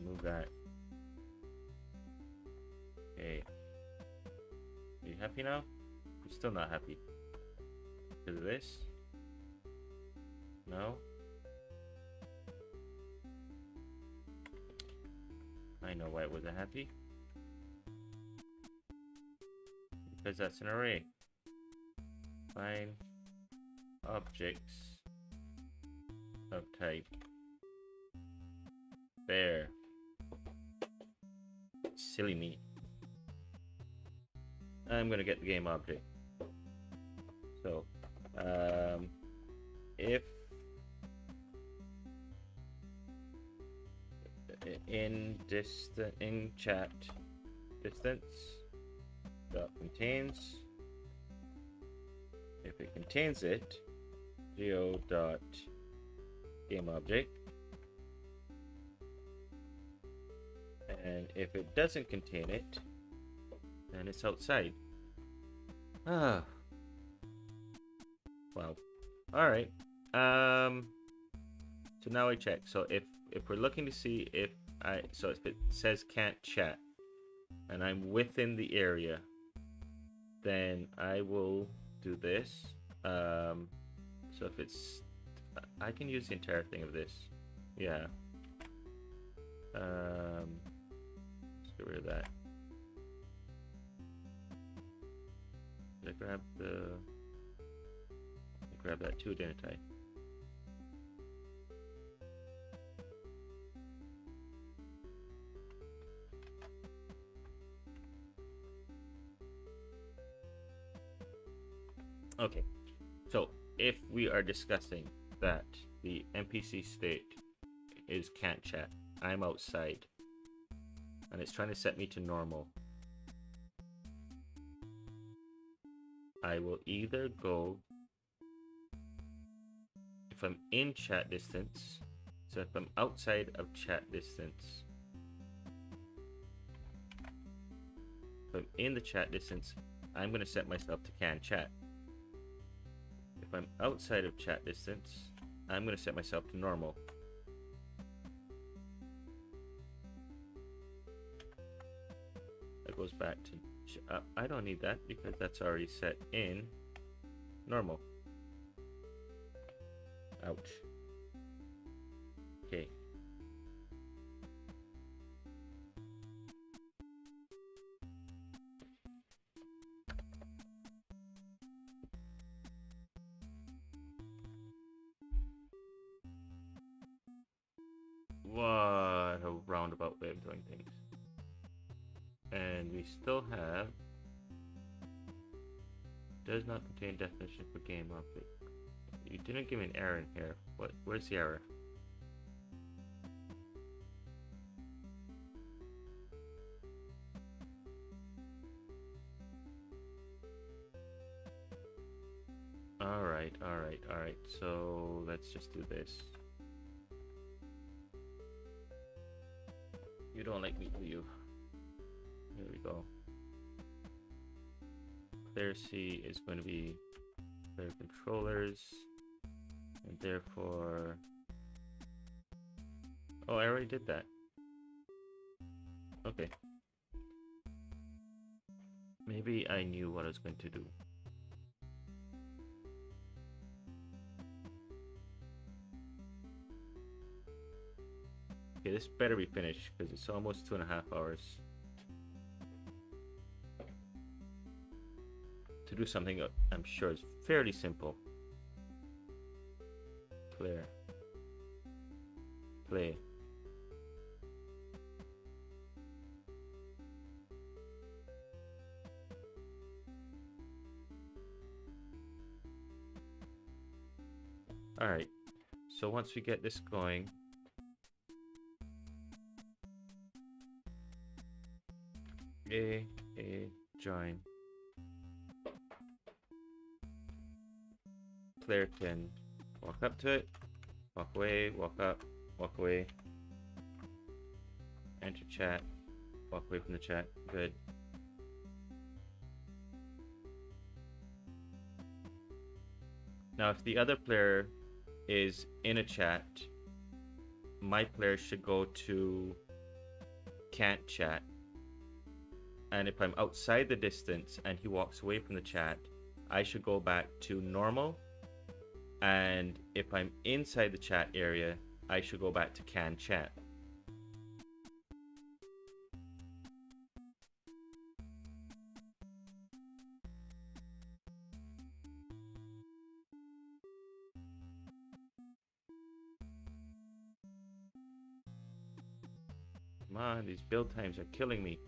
Move that. Okay. Are you happy now? You're still not happy. Because of this? No? I know why it wasn't happy. Because that's an array. Find objects of type bear. Silly me. I'm gonna get the game object. So, if in chat distance dot contains, if it contains it, geo dot game object, and if it doesn't contain it, then it's outside. Ah, well, all right. So now I check. So if we're looking to see if if it says can't chat and I'm within the area, then I will do this. So if it's, I can use the entire thing of this. Yeah. Let's get rid of that. Did I grab that too, didn't I? Okay, so if we are discussing that the NPC state is can't chat, I'm outside, and it's trying to set me to normal, I will either go, if I'm in chat distance, so if I'm outside of chat distance, if I'm in the chat distance, I'm going to set myself to can chat. If I'm outside of chat distance, I'm going to set myself to normal. That goes back to, I don't need that because that's already set in normal. Ouch. Okay. What a roundabout way of doing things. And we still have does not contain definition for game object. You didn't give me an error in here. Where's the error? Alright. So let's just do this. You don't like me, do you? Here we go. Player C is going to be player controllers, and therefore... Oh, I already did that. Okay. Maybe I knew what I was going to do. Okay, this better be finished because it's almost 2.5 hours. To do something I'm sure is fairly simple. Clear. Play. Alright, so once we get this going, A, join. Player can walk up to it, walk away, walk up, walk away, enter chat, walk away from the chat, good. Now if the other player is in a chat, my player should go to can't chat. And if I'm outside the distance and he walks away from the chat, I should go back to normal. And if I'm inside the chat area, I should go back to can chat. Come on, these build times are killing me.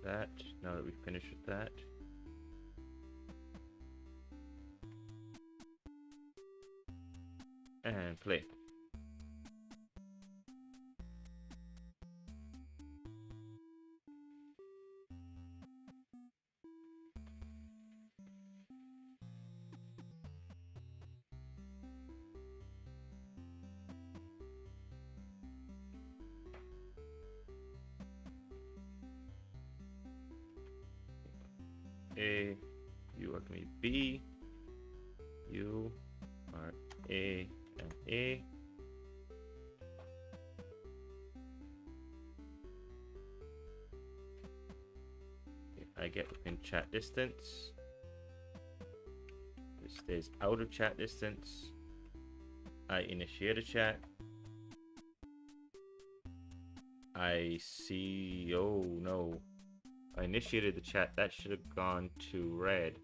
That now that we've finished with that, and play. A, you are going to be B, you are A and A. I get within chat distance. This stays out of chat distance. I initiate a chat. I see, oh no. I initiated the chat, that should have gone to red.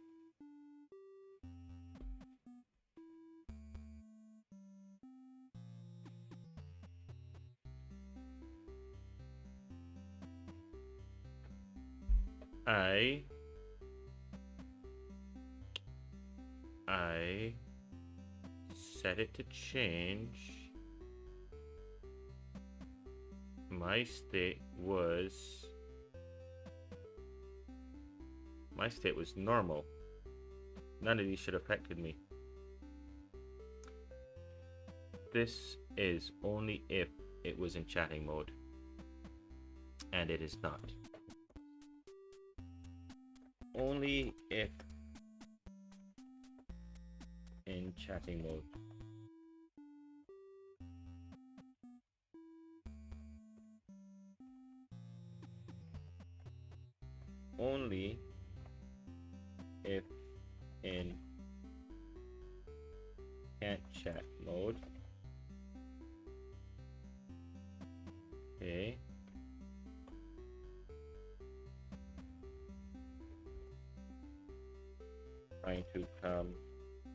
I set it to change. My state was normal. None of these should have affected me. This is only if it was in chatting mode, and it is not. Only if in chatting mode. can't chat mode. Okay. Trying to come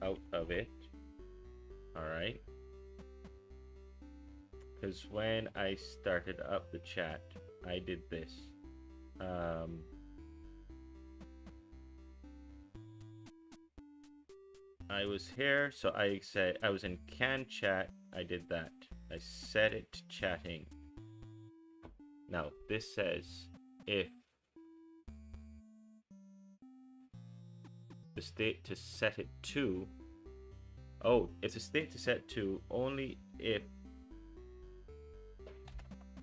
out of it. Alright. Because when I started up the chat, I did this. I was here, so I said I was in can chat. I did that. I set it to chatting. Now this says if the state to set it to. Oh, it's a state to set to only if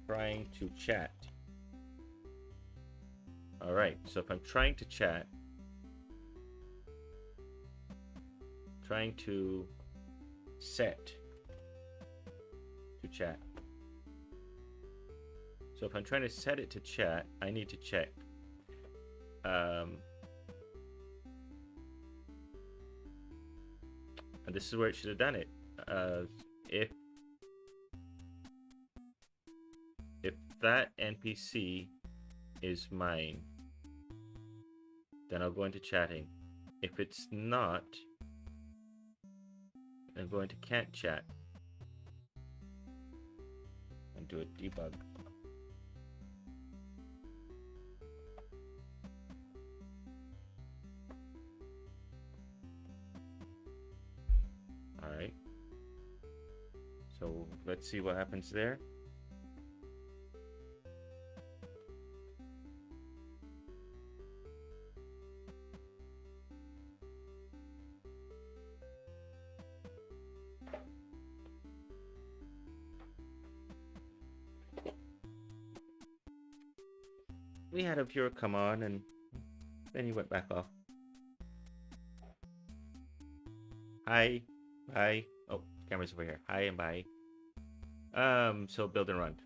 trying to chat. Alright, so if I'm trying to chat, trying to set to chat. So if I'm trying to set it to chat, I need to check. And this is where it should have done it. If that NPC is mine, then I'll go into chatting. If it's not, I'm going to can't chat and do a debug. Alright. So let's see what happens there. We had a viewer come on and then he went back off. Hi, bye. Oh, camera's over here. Hi and bye. So build and run.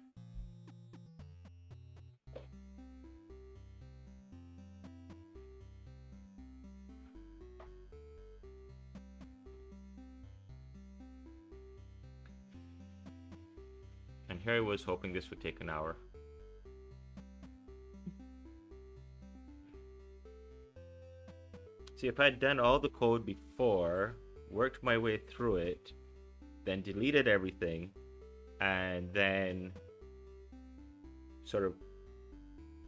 And here I was hoping this would take an hour. See, if I'd done all the code before, worked my way through it, then deleted everything, and then sort of,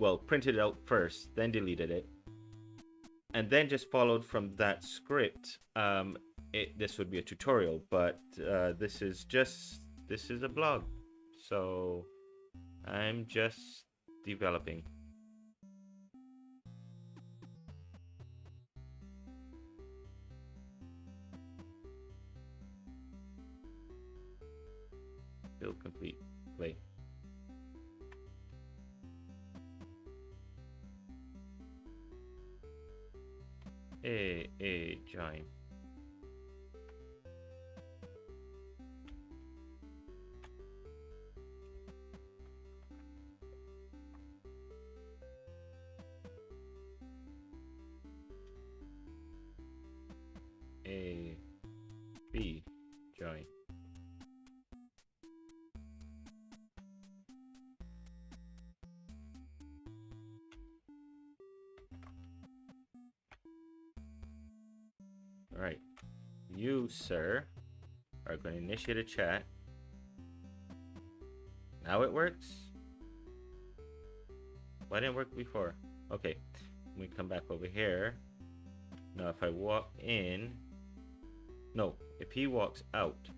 well, printed it out first, then deleted it, and then just followed from that script, this would be a tutorial, but this is a blog, so I'm just developing. Build complete. Play. Join. B join. All right, you, sir, are going to initiate a chat. Now it works? Why didn't it work before? Okay, we come back over here. Now if I walk in, no, if he walks out,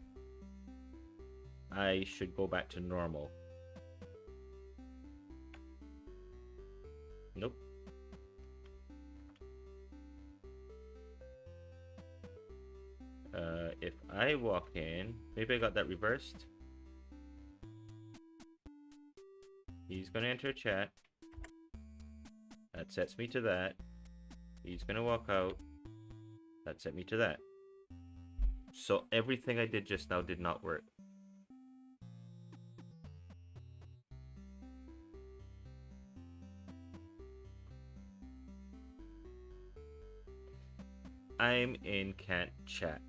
I should go back to normal. Nope. If I walk in, maybe I got that reversed. He's gonna enter a chat. That sets me to that. He's gonna walk out. That set me to that. So everything I did just now did not work. I'm in can't chat.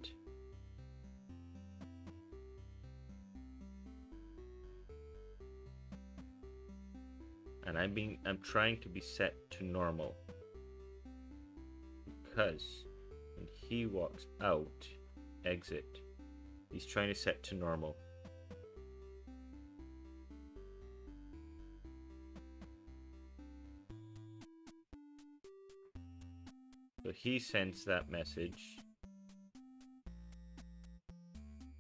and I'm trying to be set to normal, because when he walks out, exit, he's trying to set to normal. So he sends that message.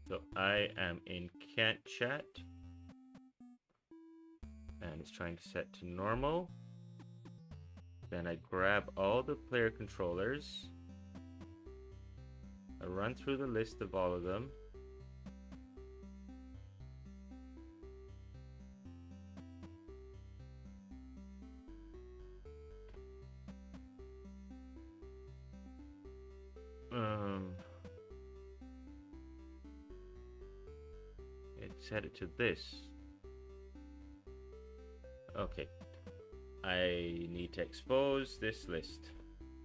So I am in can't chat, and it's trying to set to normal. Then I grab all the player controllers. I run through the list of all of them. It set it to this. Okay. I need to expose this list.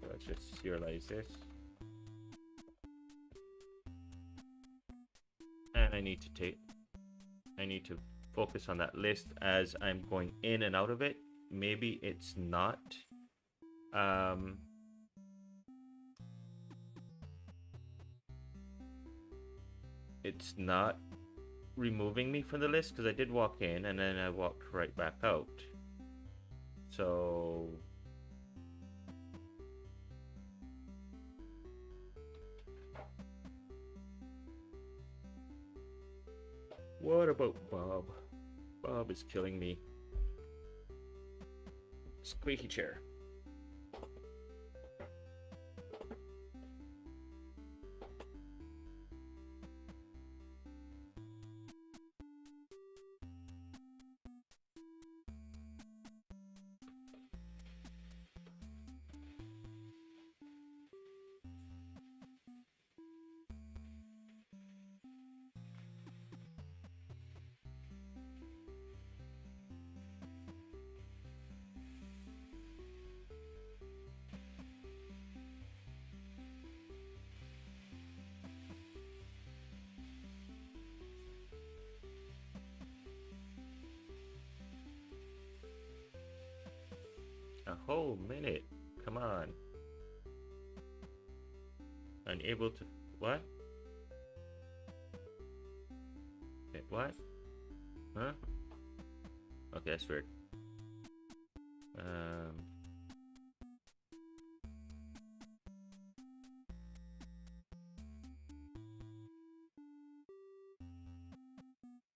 Let's just serialize this. And I need to focus on that list as I'm going in and out of it. Maybe it's not it's not removing me from the list, because I did walk in and then I walked right back out. So what about Bob? Bob is killing me. Squeaky chair. A whole minute. Come on. Unable to... What? Wait, what? Huh? Okay, that's weird.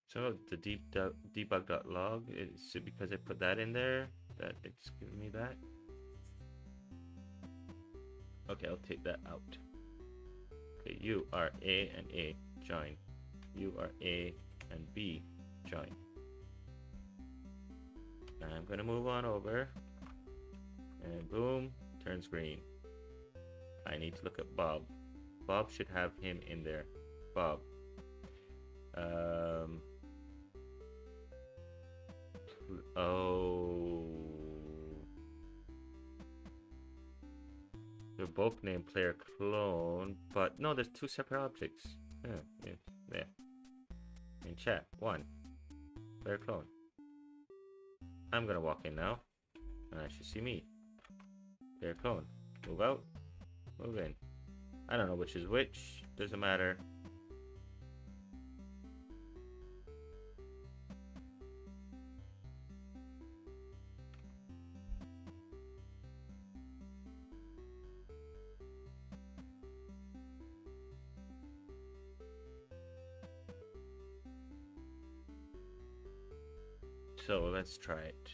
So the debug.log, is it because I put that in there that it's giving me that? Okay, I'll take that out. Okay, you are A and A, join. You are A and B, join. I'm gonna move on over, and boom, turns green. I need to look at Bob. Bob should have him in there. Bob. Oh. They're both named player clone, but no, there's two separate objects. Yeah, there. In chat, one. Player clone. I'm gonna walk in now, and I should see me. Player clone. Move out. Move in. I don't know which is which. Doesn't matter. So let's try it.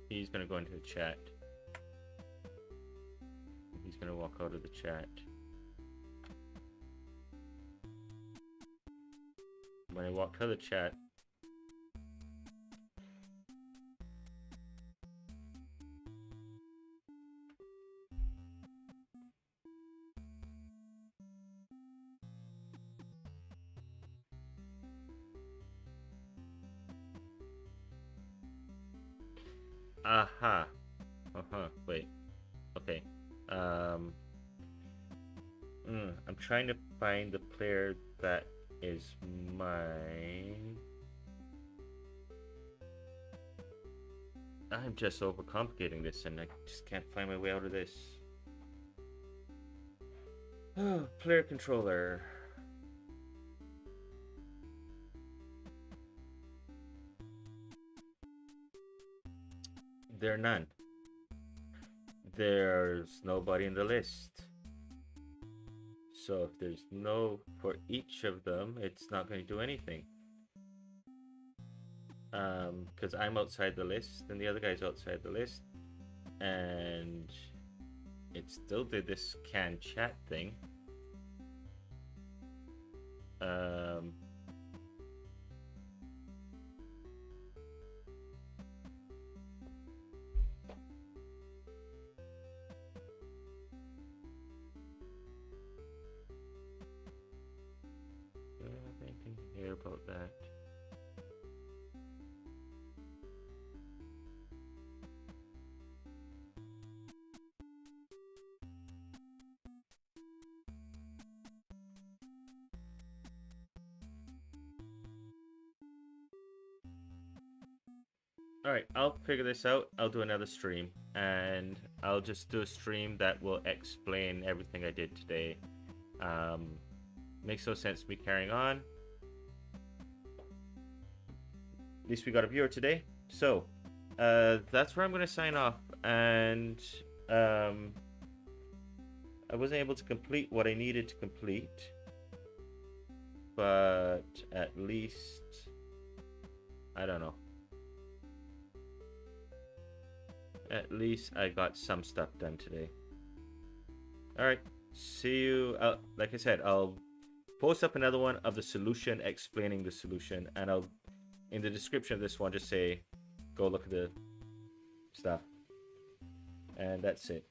He's gonna go into the chat. He's gonna walk out of the chat. When I walk out of the chat, aha. Wait. Okay. I'm trying to find the player that is mine. I'm just overcomplicating this and I just can't find my way out of this. Oh, player controller. There are none. There's nobody in the list. So if there's no for each of them, it's not going to do anything. Because I'm outside the list and the other guy's outside the list. And it still did this can chat thing. I can hear about that. Alright, I'll figure this out. I'll do another stream. And I'll just do a stream that will explain everything I did today. Makes no sense me carrying on. At least we got a viewer today. So, that's where I'm going to sign off. And I wasn't able to complete what I needed to complete. But at least, I don't know. At least I got some stuff done today. Alright, see you. Like I said, I'll post up another one of the solution, explaining the solution. And I'll, in the description of this one, just say, go look at the stuff. And that's it.